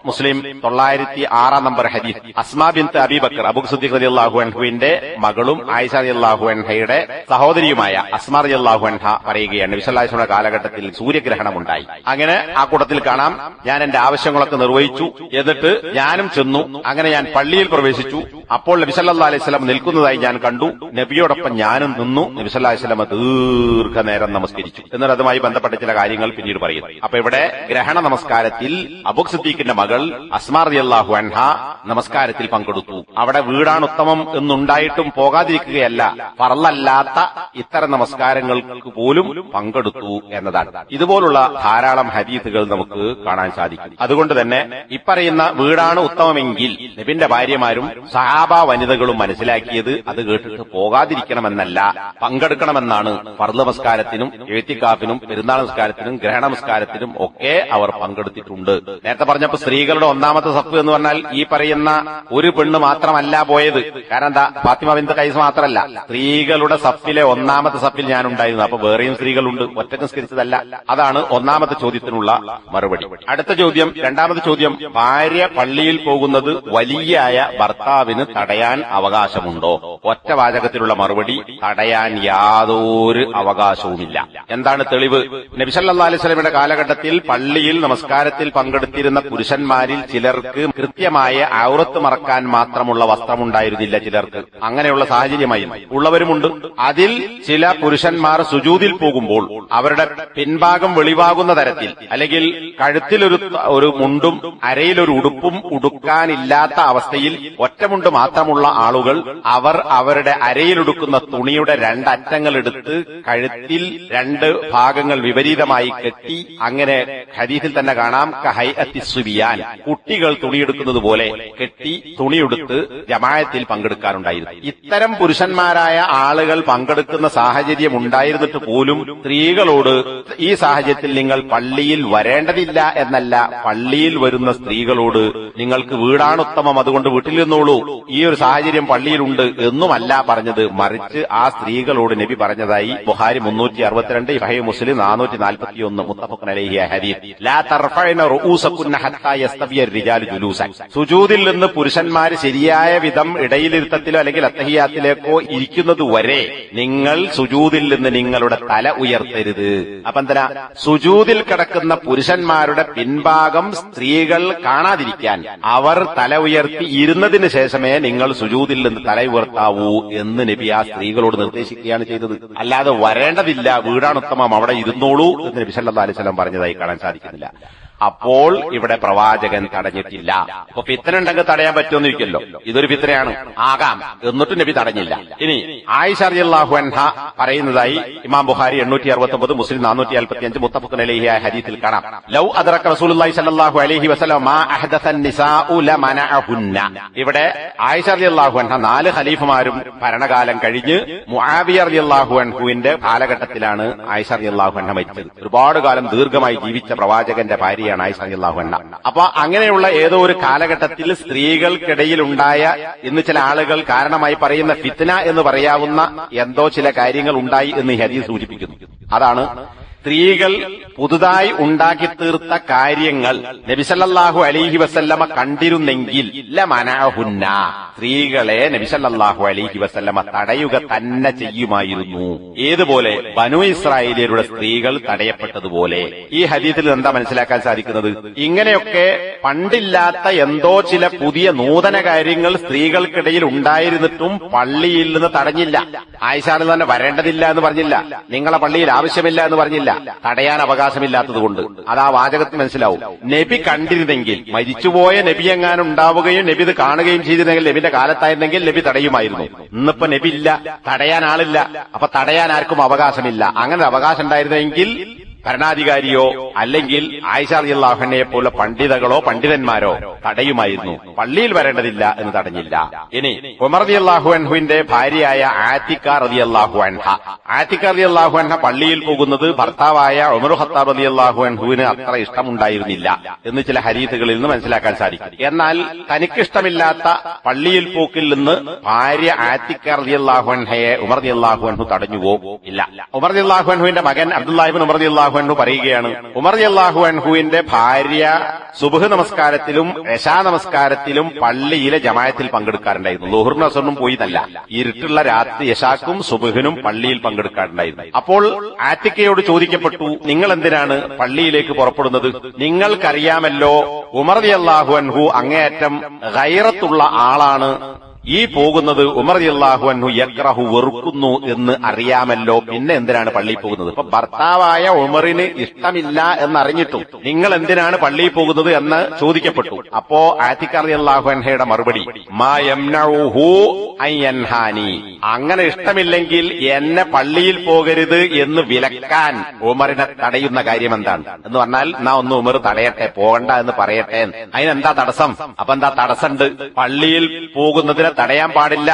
മുസ്ലിം 906 നമ്പർ ഹദീസ്, അസ്മാ ബിൻത് അബീ ബക്കർ അബൂ സിദ്ദീഖ് റളിയല്ലാഹു അൻഹുവിന്റെ മകളും ആയിഷ റളിയല്ലാഹു അൻഹയുടെ സഹോദരിയുമായ അസ്മാ റളിയല്ലാഹു അൻഹ പറയുകയാണ്, നബി സല്ലല്ലാഹു അലൈഹി വസല്ലം കാലഘട്ടത്തിൽ സൂര്യഗ്രഹണമുണ്ടായി. അങ്ങനെ ആ കൂട്ടത്തിൽ കാണാം, ഞാൻ എന്റെ ആവശ്യങ്ങളൊക്കെ നിർവഹിച്ചു. എന്നിട്ട് ഞാനും ചെന്നു. അങ്ങനെ ഞാൻ പള്ളിയിൽ പ്രവേശിച്ചു. അപ്പോൾ നബി സല്ലല്ലാഹു അലൈഹി വസല്ലം നിൽക്കുന്നതായി ഞാൻ കണ്ടു. നബിയോടൊപ്പം ഞാനും നിന്നു. നബി സല്ലല്ലാഹു അലൈഹി വസല്ലം ദീർഘനേരം നമസ്കരിച്ചു. എന്നിട്ട് അതുമായി ബന്ധപ്പെട്ട ചില കാര്യങ്ങൾ പിന്നീട് പറയുന്നു. അപ്പൊ ഇവിടെ ഗ്രഹണ നമസ്കാരത്തിൽ അബൂ സിദ്ദീഖിന്റെ മകൾ അസ്മാ റളിയല്ലാഹു അൻഹ നമസ്കാരത്തിൽ പങ്കെടുത്തു. അവിടെ വീടാണ് ഉത്തമം എന്നുണ്ടായിട്ടും പോകാതിരിക്കുകയല്ല, ഫർളല്ലാത്ത ഇത്തരം നമസ്കാരങ്ങൾക്ക് പോലും പങ്കെടുത്തു എന്നതാണ്. ഇതുപോലുള്ള ധാരാളം ഹദീസുകൾ നമുക്ക് കാണാൻ സാധിക്കും. അതുകൊണ്ട് തന്നെ ഇപ്പറയുന്ന വീടാണ് ഉത്തമമെങ്കിൽ നബിന്റെ ഭാര്യമാരും സഹാബ വനിതകളും മനസ്സിലാക്കിയത് അത് കേട്ടിട്ട് പോകാതിരിക്കണമെന്നല്ല, പങ്കെടുക്കണമെന്നാണ്. ഫർള് നമസ്കാരത്തിനും എഴുത്തിക്കാഫിനും പെരുന്നാൾ നമസ്കാരത്തിനും ഗ്രഹണ നമസ്കാരത്തിനും ഒക്കെ അവർ പങ്കെടുത്തിട്ടുണ്ട്. നേരത്തെ പറഞ്ഞപ്പോ സ്ത്രീകളുടെ ഒന്നാമത്തെ സഫ് എന്ന് പറഞ്ഞാൽ ഈ പറയുന്ന ഒരു പെണ്ണ് മാത്രമല്ല പോയത്. കാരണം എന്താ, ഫാത്തിമ ബിൻത് ഖൈസ് മാത്രമല്ല, സ്ത്രീകളുടെ സഫിലെ ഒന്നാമത്തെ സഫിൽ ഞാനുണ്ടായിരുന്നു. അപ്പൊ വേറെയും സ്ത്രീകളുണ്ട്, ഒറ്റക്ക് നിസ്കരിച്ചതല്ല. അതാണ് ഒന്നാമത്തെ ചോദ്യത്തിനുള്ള മറുപടി. അടുത്ത ചോദ്യം, രണ്ടാമത്തെ ചോദ്യം, ഭാര്യ പള്ളിയിൽ പോകുന്നത് വലിയായ ഭർത്താവിന് തടയാൻ അവകാശമുണ്ടോ? ഒറ്റ വാചകത്തിലുള്ള മറുപടി, തടയാൻ യാതൊരു അവകാശവുമില്ല. എന്താണ് തെളിവ്? നബി സല്ലല്ലാഹു അലൈഹി വസല്ലമയുടെ കാലഘട്ടത്തിൽ പള്ളിയിൽ നമസ്കാരത്തിൽ പങ്കെടുത്തിരുന്ന പുരുഷന്മാരിൽ ചിലർക്ക് കൃത്യമായ ഔറത്ത് മറക്കാൻ മാത്രമുള്ള വസ്ത്രമുണ്ടായിരുന്നില്ല. ചിലർക്ക് അങ്ങനെയുള്ള സാഹചര്യമായി ഉള്ളവരുമുണ്ട്. അതിൽ ചില പുരുഷന്മാർ സുജൂദിൽ പോകുമ്പോൾ അവരുടെ പിൻഭാഗം വെളിവാകുന്ന തരത്തിൽ, അല്ലെങ്കിൽ കഴുത്തിലൊരു മുണ്ടും അരയിലൊരു ഉടുപ്പും ഉടുക്കാനില്ലാത്ത അവസ്ഥയിൽ ഒറ്റമുണ്ട് മാത്രമുള്ള ആളുകൾ അവർ അവരുടെ അരയിലൊടുക്കുന്ന തുണിയുടെ രണ്ടറ്റങ്ങൾ എടുത്ത് കഴുത്തിൽ രണ്ട് ഭാഗങ്ങൾ വിപരീതമായി കെട്ടി, അങ്ങനെ ഹദീസിൽ തന്നെ കാണാം, കഹൈഅത്തി സുബിയാൻ, കുട്ടികൾ തുണിയെടുക്കുന്നത് പോലെ കെട്ടി തുണിയെടുത്ത് ജമാഅത്തിൽ പങ്കെടുക്കാറുണ്ടായിരുന്നു. ഇത്തരം പുരുഷന്മാരായ ആളുകൾ പങ്കെടുക്കുന്ന സാഹചര്യം ഉണ്ടായിരുന്നിട്ട് പോലും സ്ത്രീകളോട് ഈ സാഹചര്യത്തിൽ നിങ്ങൾ പള്ളിയിൽ വരേണ്ടതില്ല എന്നല്ല, പള്ളിയിൽ വരുന്ന സ്ത്രീകളോട് നിങ്ങൾക്ക് വീടാണ് ഉത്തമം, അതുകൊണ്ട് വീട്ടിൽ നിന്നോളൂ, ഈ ഒരു സാഹചര്യം പള്ളിയിലുണ്ട് എന്നുമല്ല പറഞ്ഞത്. മറിച്ച് ആ സ്ത്രീകളോട് നബി പറഞ്ഞതായി ബുഖാരി 362, സഹീഹ് മുസ്ലിം 441, മുത്തഫഖുൻ അലൈഹി ഹദീസ്, ലാ തർഫഅന റൂസകുന്ന ഹത്താ യസ്തവിയ റിജാലു ജുലൂസൻ. സുജൂദിൽ നിന്ന് പുരുഷന്മാർ ശരിയായ വിധം ഇടയിലിരുത്തത്തിലോ അല്ലെങ്കിൽ അത്തഹിയാത്തിലേക്കോ ഇരിക്കുന്നത് വരെ നിങ്ങൾ സുജൂദിൽ നിന്ന് നിങ്ങളുടെ തല ഉയർത്തരുത്. അപ്പൊ എന്തിനാ? സുജൂദിൽ കിടക്കുന്ന പുരുഷന്മാരുടെ പിൻഭാഗം സ്ത്രീകൾ കാണാതിരിക്കാൻ അവർ തല ഉയർത്തി ഇരുന്നതിന് ശേഷമേ നിങ്ങൾ സുജൂദിൽ നിന്ന് തല ഉയർത്താവൂ എന്ന് നബി ആ സ്ത്രീകളോട് നിർദ്ദേശിക്കുകയാണ് ചെയ്തത്. അല്ലാതെ വരേണ്ടതില്ല, വീടാണ് ഉത്തമം, അവിടെ ഇരുന്നോളൂ എന്ന് നബി സല്ലല്ലാഹു അലൈഹി വസല്ലം പറഞ്ഞതായി കാണാൻ സാധിക്കുന്നില്ല. അപ്പോൾ ഇവിടെ പ്രവാചകൻ തടഞ്ഞിട്ടില്ല. അപ്പൊ ഫിത്ന ഉണ്ടെങ്കിൽ തടയാൻ പറ്റുമെന്ന് ചോദിക്കല്ലോ. ഇതൊരു ഫിത്നയാണ്, ആകാം, എന്നിട്ടും നബി തടഞ്ഞില്ല. ഇനി ആയിഷ റളിയല്ലാഹു അൻഹ പറയുന്നതായി ഇമാം ബുഖാരി 869, മുസ്ലിം 445 മുത്തഫഖുൻ അലൈഹിയായ ഹദീസിൽ കാണാം. ലൗ അദ്റക റസൂലുള്ളാഹി സ്വല്ലല്ലാഹു അലൈഹി വസല്ലം മാ അഹദസൻ നിസാഉ ലമനഅഹുന്ന. ഇവിടെ ആയിഷ റളിയല്ലാഹു അൻഹ 4 ഖലീഫമാരും ഭരണകാലം കഴിഞ്ഞ് മുആവിയ റളിയല്ലാഹു അൻഹുവിന്റെ കാലഘട്ടത്തിലാണ് ആയിഷ റളിയല്ലാഹു അൻഹ മരിച്ചത്. ഒരുപാട് കാലം ദീർഘമായി ജീവിച്ച പ്രവാചകന്റെ ഭാര്യയാണ് ആയിഷ റളിയല്ലാഹു അൻഹ. അപ്പൊ അങ്ങനെയുള്ള ഏതോ ഒരു കാലഘട്ടത്തിൽ സ്ത്രീകൾക്കിടയിൽ ഉണ്ടായ, ഇന്ന് ചില ആളുകൾ കാരണമായി പറയുന്ന ഫിത്ന എന്ന് പറയാവുന്ന എന്തോ ചില കാര്യങ്ങൾ ഉണ്ടായി എന്ന് ഈ ഹദീസ് സൂചിപ്പിക്കുന്നു. അതാണ് സ്ത്രീകൾ പുതുതായി ഉണ്ടാക്കി തീർത്ത കാര്യങ്ങൾ നബി സല്ലല്ലാഹു അലൈഹി വസല്ലമ കണ്ടിരുന്നെങ്കിൽ ലമനഅഹുന്ന, സ്ത്രീകളെ നബി സല്ലല്ലാഹു അലൈഹി വസല്ലമ തടയുക തന്നെ ചെയ്യുമായിരുന്നു. ഏതുപോലെ? ബനു ഇസ്രായേലിയരുടെ സ്ത്രീകൾ തടയപ്പെട്ടതുപോലെ. ഈ ഹദീസിൽ എന്താ മനസ്സിലാക്കാൻ സാധിക്കുന്നത്? ഇങ്ങനെയൊക്കെ പണ്ടില്ലാത്ത എന്തോ ചില പുതിയ നൂതന കാര്യങ്ങൾ സ്ത്രീകൾക്കിടയിൽ ഉണ്ടായിരുന്നിട്ടും പള്ളിയിൽ നിന്ന് തടഞ്ഞില്ല. ആയിഷാണ് തന്നെ വരേണ്ടതില്ല എന്ന് പറഞ്ഞില്ല, നിങ്ങളെ പള്ളിയിൽ ആവശ്യമില്ല എന്ന് പറഞ്ഞില്ല, തടയാൻ അവകാശമില്ലാത്തതുകൊണ്ട്. അത് ആ വാചകത്തിൽ മനസ്സിലാവും. നബി കണ്ടിരുന്നെങ്കിൽ, മരിച്ചുപോയ നബി എങ്ങാനും ഉണ്ടാവുകയും നബി ഇത് കാണുകയും ചെയ്തിരുന്നെങ്കിൽ, നബിന്റെ കാലത്തായിരുന്നെങ്കിൽ നബി തടയുമായിരുന്നു. ഇന്നിപ്പോ നബി ഇല്ല, തടയാൻ ആളില്ല, അപ്പൊ തടയാൻ ആർക്കും അവകാശമില്ല. അങ്ങനെ അവകാശം ഉണ്ടായിരുന്നെങ്കിൽ ഭരണാധികാരിയോ അല്ലെങ്കിൽ ആയിഷ റളിയല്ലാഹു അൻഹയെ പോലെ പണ്ഡിതകളോ പണ്ഡിതന്മാരോ തടയുമായിരുന്നു. പള്ളിയിൽ വരേണ്ടതില്ല എന്ന് തടഞ്ഞില്ല. ഇനി ഉമർ റളിയല്ലാഹു അൻഹുവിന്റെ ഭാര്യയായ ആതിക റളിയല്ലാഹു അൻഹ, ആതിക റളിയല്ലാഹു അൻഹ പള്ളിയിൽ പോകുന്നത് ഭർത്താവായ ഉമർ ഖത്താബ് റളിയല്ലാഹു അൻഹുവിന് അത്ര ഇഷ്ടമുണ്ടായിരുന്നില്ല എന്ന് ചില ഹദീസുകളിൽ നിന്ന് മനസ്സിലാക്കാൻ സാധിക്കും. എന്നാൽ തനിക്കിഷ്ടമില്ലാത്ത പള്ളിയിൽ പോക്കിൽ നിന്ന് ഭാര്യ ആതിക റളിയല്ലാഹു അൻഹയെ ഉമർ റളിയല്ലാഹു അൻഹു തടഞ്ഞുവോ? ഇല്ല. ഉമർ റളിയല്ലാഹു അൻഹുവിന്റെ മകൻ അബ്ദുല്ലാഹ് ഇബ്നു ഉമർ റളിയല്ലാഹു അൻഹു പറയുകയാണ്, ഉമർ റളിയല്ലാഹു അൻഹുവിന്റെ ഭാര്യ സുബ്ഹ് നമസ്കാരത്തിലും ഇശാ നമസ്കാരത്തിലും പള്ളിയിലെ ജമാഅത്തിൽ പങ്കെടുക്കാറുണ്ടായിരുന്നു. ളുഹ്റിനും അസ്റിനും പോയിതല്ല, ഇരുട്ടുള്ള രാത്രി ഇശാക്കും സുബ്ഹിനും പള്ളിയിൽ പങ്കെടുക്കാറുണ്ടായിരുന്നു. അപ്പോൾ ആതിക്കയോട് ചോദിക്കപ്പെട്ടു, നിങ്ങൾ എന്തിനാണ് പള്ളിയിലേക്ക് പുറപ്പെടുന്നത്? നിങ്ങൾക്കറിയാമല്ലോ ഉമർ റളിയല്ലാഹു അൻഹു അങ്ങേയറ്റം ഗൈറത്തുള്ള ആളാണ്, ഈ പോകുന്നത് ഉമർ റളിയല്ലാഹു അൻഹു യക്റഹു, വെറുക്കുന്നു എന്ന് അറിയാമല്ലോ, പിന്നെ എന്തിനാണ് പള്ളിയിൽ പോകുന്നത്? ഇപ്പൊ ഭർത്താവായ ഉമറിന് ഇഷ്ടമില്ല എന്നറിഞ്ഞിട്ടും നിങ്ങൾ എന്തിനാണ് പള്ളിയിൽ പോകുന്നത് എന്ന് ചോദിക്കപ്പെട്ടു. അപ്പോ ആതിക റളിയല്ലാഹു അൻഹയുടെ മറുപടി, മാ യംനഉഹു അൻ യൻഹാനി, അങ്ങനെ ഇഷ്ടമില്ലെങ്കിൽ എന്നെ പള്ളിയിൽ പോകരുത് എന്ന് വിലക്കാൻ ഉമറിനെ തടയുന്ന കാര്യം എന്താണ് എന്ന് പറഞ്ഞാൽ, എന്നാ ഒന്ന് ഉമർ തടയട്ടെ, പോകണ്ട എന്ന് പറയട്ടെ, അതിനെന്താ തടസ്സം? അപ്പൊ എന്താ തടസ്സമുണ്ട്? പള്ളിയിൽ പോകുന്നതിനെ തടയാൻ പാടില്ല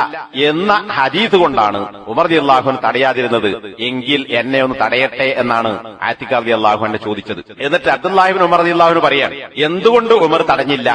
എന്ന ഹദീസ് കൊണ്ടാണ് ഉമർ റളിയല്ലാഹു അൻഹു തടയാതിരുന്നത്. എങ്കിൽ എന്നെ ഒന്ന് തടയട്ടെ എന്നാണ് ആതിക റളിയല്ലാഹു അൻഹ ചോദിച്ചത്. എന്നിട്ട് അബ്ദുല്ലാഹ് ഇബ്നു ഉമർ റളിയല്ലാഹു അൻഹു പറയാണ്, എന്തുകൊണ്ട് ഉമർ തടഞ്ഞില്ല?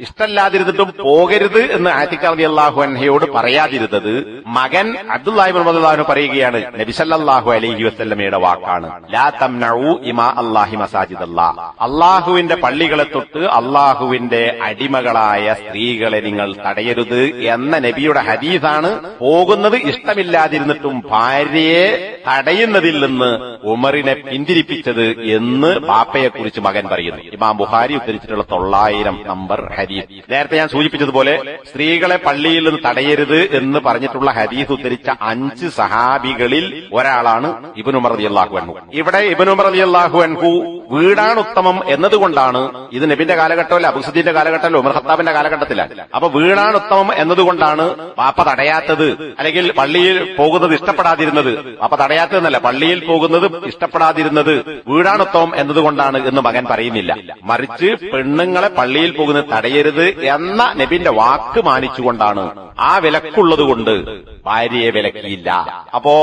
ഇഷ്ടല്ലാതിരുന്നിട്ടും പോകരുത് എന്ന് ആതിക റളിയല്ലാഹു അൻഹയോട് പറയാതിരുന്നത് മകൻ അബ്ദുല്ലാഹ് ഇബ്നു ഉമർ റളിയല്ലാഹു അൻഹു പറയുകയാണ്, നബി സല്ലല്ലാഹു അലൈഹി വസല്ലമയുടെ വാക്കാണ്, ലാ തംനഉ ഇമാ അല്ലാഹി മസാജിദല്ലാഹ്, അല്ലാഹുവിന്റെ പള്ളികളെ തൊട്ട് അല്ലാഹുവിന്റെ അടിമകളായ സ്ത്രീകളെ നിങ്ങൾ തടയരുത് എന്ന നബിയുടെ ഹദീസാണ് പോകുന്നത് ഇഷ്ടമില്ലാതിരുന്നിട്ടും ഭാര്യയെ തടയുന്നതിൽ നിന്ന് ഉമറിനെ പിന്തിരിപ്പിച്ചത് എന്ന് ബാപ്പയെക്കുറിച്ച് മകൻ പറയുന്നു. ഇമാം ബുഖാരി ഉദ്ധരിച്ചിട്ടുള്ള 900 നമ്പർ ഹദീസ്. നേരത്തെ ഞാൻ സൂചിപ്പിച്ചതുപോലെ സ്ത്രീകളെ പള്ളിയിൽ നിന്ന് തടയരുത് എന്ന് പറഞ്ഞിട്ടുള്ള ഹദീസ് ഉദ്ധരിച്ച 5 സഹാബികളിൽ ഒരാളാണ് ഇബ്നു ഉമർ റളിയല്ലാഹു അൻഹു. ഇവിടെ ഇബ്നു ഉമർ റളിയല്ലാഹു അൻഹു വീടാണ് ഉത്തമം എന്നതുകൊണ്ടാണ്, ഇത് നബിന്റെ കാലഘട്ടമല്ല, അബൂസുദ്ദീന്റെ കാലഘട്ടമല്ല, ഉമർ ഖത്താബിന്റെ കാലഘട്ടത്തിലാണ്. അപ്പൊ വീടാണ് ഉത്തമം എന്നതുകൊണ്ടാണ് പാപ്പ തടയാത്തത്, അല്ലെങ്കിൽ പള്ളിയിൽ പോകുന്നത് ഇഷ്ടപ്പെടാതിരുന്നത്. പാപ്പ തടയാത്തതെന്നല്ല, പള്ളിയിൽ പോകുന്നത് ഇഷ്ടപ്പെടാതിരുന്നത് വീടാണ് ഉത്തമം എന്നതുകൊണ്ടാണ് എന്ന് മകൻ പറയുന്നില്ല. മറിച്ച് പെണ്ണുങ്ങളെ പള്ളിയിൽ പോകുന്നത് തടയരുത് എന്ന നബിന്റെ വാക്ക് മാനിച്ചുകൊണ്ടാണ്, ആ വിലക്കുള്ളതുകൊണ്ട് ഭാര്യയെ വിലക്കിയില്ല. അപ്പോ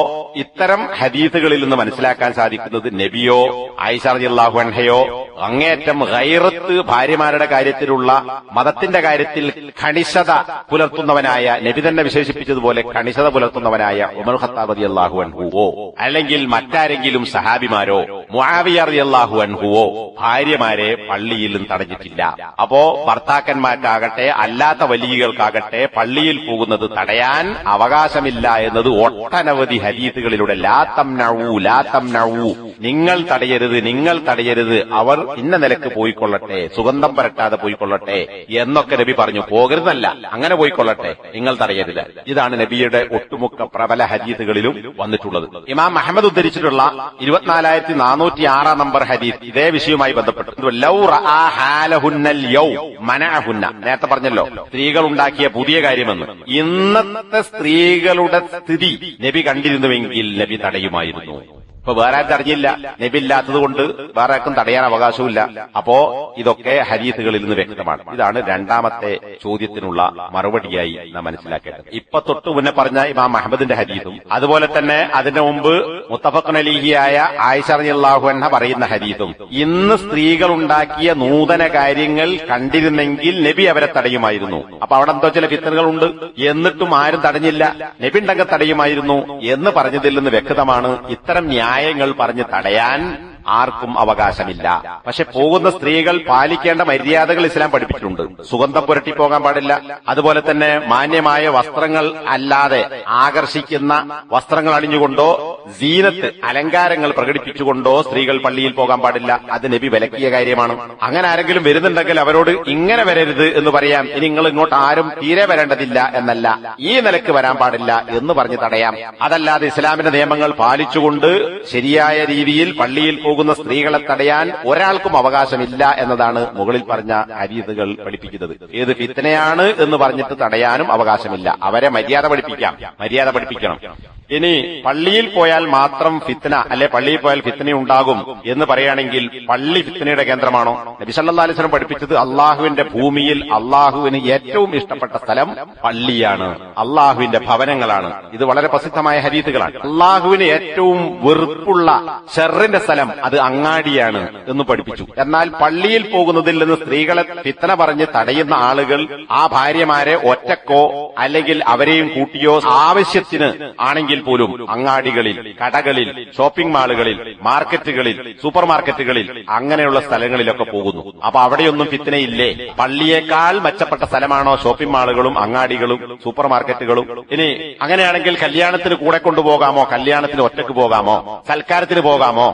ഇത്തരം ഹദീസുകളിൽ നിന്ന് മനസ്സിലാക്കാൻ സാധിക്കുന്നത് നബിയോ ആയിഷ റളിയല്ലാഹു അൻഹയോ അങ്ങേയറ്റം ഗൈറത്ത്, ഭാര്യമാരുടെ കാര്യത്തിലുള്ള മതത്തിന്റെ കാര്യത്തിൽ കണിശത പുലർത്തുന്നവനായ, നബി തന്നെ വിശേഷിപ്പിച്ചതുപോലെ കണിശത പുലർത്തുന്നവനായ ഉമർ ഖത്താബ് റളിയല്ലാഹു അൻഹുവോ അല്ലെങ്കിൽ മറ്റാരെങ്കിലും സഹാബിമാരോ മുആവിയ റളിയല്ലാഹു അൻഹുവോ ഭാര്യമാരെ പള്ളിയിൽ നിന്ന് തടഞ്ഞിട്ടില്ല. അപ്പോ ഭർത്താക്കന്മാർക്കാകട്ടെ അല്ലാത്ത വലിയകൾക്കാകട്ടെ പള്ളിയിൽ പോകുന്നത് തടയാൻ അവകാശമില്ല എന്നത് ഒട്ടനവധി ഹദീസുകളിലൂടെ ലാ തംനഉ, നിങ്ങൾ തടയരുത് തടയരുത്, അവർ ഇന്ന നിലക്ക് പോയിക്കൊള്ളട്ടെ, സുഗന്ധം പരട്ടാതെ പോയിക്കൊള്ളട്ടെ എന്നൊക്കെ നബി പറഞ്ഞു. പോകരുതല്ല, അങ്ങനെ പോയിക്കൊള്ളട്ടെ, നിങ്ങൾ തടയരുത്. ഇതാണ് നബിയുടെ ഒട്ടുമുക്ക പ്രബല ഹദീസുകളിലും വന്നിട്ടുള്ളത്. ഇമാം അഹമ്മദ് ഉദ്ധരിച്ചിട്ടുള്ള 24,406 നമ്പർ ഹദീസ് ഇതേ വിഷയവുമായി ബന്ധപ്പെട്ട് ലൗ റആ ഹാലഹുന്നൽ യൗം മനഅഹുന്ന, നേരത്തെ പറഞ്ഞല്ലോ സ്ത്രീകൾ ഉണ്ടാക്കിയ പുതിയ കാര്യമെന്ന്. ഇന്നത്തെ സ്ത്രീകളുടെ സ്ഥിതി നബി കണ്ടിരുന്നുവെങ്കിൽ നബി തടയുമായിരുന്നു. ഇപ്പൊ വേറെ ആരും അറിഞ്ഞില്ല, നബി ഇല്ലാത്തത് കൊണ്ട് വേറെ ആർക്കും തടയാൻ അവകാശമില്ല. അപ്പോ ഇതൊക്കെ ഹദീസുകളിൽ നിന്ന് വ്യക്തമാണ്. ഇതാണ് രണ്ടാമത്തെ ചോദ്യത്തിനുള്ള മറുപടിയായി നാം മനസ്സിലാക്കേണ്ടത്. ഇപ്പൊ തൊട്ടു മുന്നേ പറഞ്ഞ ഇമാം അഹമ്മദിന്റെ ഹദീസും അതുപോലെ തന്നെ അതിനു മുമ്പ് മുത്തഫഖുൻ അലൈഹിയായ ആയിഷ റളിയല്ലാഹു അൻഹ പറയുന്ന ഹദീസും ഇന്ന് സ്ത്രീകൾ ഉണ്ടാക്കിയ നൂതന കാര്യങ്ങൾ കണ്ടിരുന്നെങ്കിൽ നബി അവരെ തടയുമായിരുന്നു. അപ്പൊ അവിടെ എന്തോ ചില ഫിത്നകളുണ്ട്, എന്നിട്ടും ആരും തടഞ്ഞില്ല, നബി ഉണ്ടെങ്കിൽ തടയുമായിരുന്നു എന്ന് പറഞ്ഞതിൽ നിന്ന് വ്യക്തമാണ് ഇത്തരം ന്യായങ്ങൾ പറഞ്ഞ് തടയാൻ ആർക്കും അവകാശമില്ല. പക്ഷെ പോകുന്ന സ്ത്രീകൾ പാലിക്കേണ്ട മര്യാദകൾ ഇസ്ലാം പഠിപ്പിച്ചിട്ടുണ്ട്. സുഗന്ധം പുരട്ടി പോകാൻ പാടില്ല. അതുപോലെ തന്നെ മാന്യമായ വസ്ത്രങ്ങൾ അല്ലാതെ ആകർഷിക്കുന്ന വസ്ത്രങ്ങൾ അണിഞ്ഞുകൊണ്ടോ സീനത്ത് അലങ്കാരങ്ങൾ പ്രകടിപ്പിച്ചുകൊണ്ടോ സ്ത്രീകൾ പള്ളിയിൽ പോകാൻ പാടില്ല. അത് നബി വിലക്കിയ കാര്യമാണ്. അങ്ങനെ ആരെങ്കിലും വരുന്നുണ്ടെങ്കിൽ അവരോട് ഇങ്ങനെ വരരുത് എന്ന് പറയാം. ഇനി നിങ്ങൾ ഇങ്ങോട്ട് ആരും തീരെ വരേണ്ടതില്ല എന്നല്ല, ഈ നിലക്ക് വരാൻ പാടില്ല എന്ന് പറഞ്ഞ് തടയാം. അതല്ലാതെ ഇസ്ലാമിന്റെ നിയമങ്ങൾ പാലിച്ചുകൊണ്ട് ശരിയായ രീതിയിൽ പള്ളിയിൽ പോകുന്ന സ്ത്രീകളെ തടയാൻ ഒരാൾക്കും അവകാശമില്ല എന്നതാണ് മുകളിൽ പറഞ്ഞ ഹദീസുകൾ പഠിപ്പിക്കുന്നത്. ഏത് ഫിത്നയാണ് എന്ന് പറഞ്ഞിട്ട് തടയാനും അവകാശമില്ല. അവരെ മര്യാദ പഠിപ്പിക്കണം. ഇനി പള്ളിയിൽ പോയാൽ മാത്രം ഫിത്ന, അല്ലെ പള്ളിയിൽ പോയാൽ ഫിത്ന ഉണ്ടാകും എന്ന് പറയുകയാണെങ്കിൽ പള്ളി ഫിത്നയുടെ കേന്ദ്രമാണോ? നബി സല്ലല്ലാഹു അലൈഹി വസല്ലം പഠിപ്പിച്ചത് അള്ളാഹുവിന്റെ ഭൂമിയിൽ അള്ളാഹുവിന് ഏറ്റവും ഇഷ്ടപ്പെട്ട സ്ഥലം പള്ളിയാണ്, അള്ളാഹുവിന്റെ ഭവനങ്ങളാണ്. ഇത് വളരെ പ്രസിദ്ധമായ ഹദീസുകളാണ്. അള്ളാഹുവിന് ഏറ്റവും വെറുപ്പുള്ള ഷർറിന്റെ സ്ഥലം അത് അങ്ങാടിയാണ് എന്ന് പഠിപ്പിച്ചു. എന്നാൽ പള്ളിയിൽ പോകുന്നതിൽ നിന്ന് സ്ത്രീകളെ ഫിത്ന പറഞ്ഞ് തടയുന്ന ആളുകൾ ആ ഭാര്യമാരെ ഒറ്റക്കോ അല്ലെങ്കിൽ അവരെയും കൂട്ടിയോ ആവശ്യത്തിന് ആണെങ്കിൽ പോലും അങ്ങാടികളിൽ, കടകളിൽ, ഷോപ്പിംഗ് മാളുകളിൽ, മാർക്കറ്റുകളിൽ, സൂപ്പർ മാർക്കറ്റുകളിൽ അങ്ങനെയുള്ള സ്ഥലങ്ങളിലൊക്കെ പോകുന്നു. അപ്പൊ അവിടെയൊന്നും ഫിത്നയില്ലേ? പള്ളിയേക്കാൾ മെച്ചപ്പെട്ട സ്ഥലമാണോ ഷോപ്പിംഗ് മാളുകളും അങ്ങാടികളും സൂപ്പർ മാർക്കറ്റുകളും? ഇനി അങ്ങനെയാണെങ്കിൽ കല്യാണത്തിന് കൂടെ കൊണ്ടുപോകാമോ? കല്യാണത്തിന് ഒറ്റക്ക് പോകാമോ? സൽക്കാരത്തിന് പോകാമോ?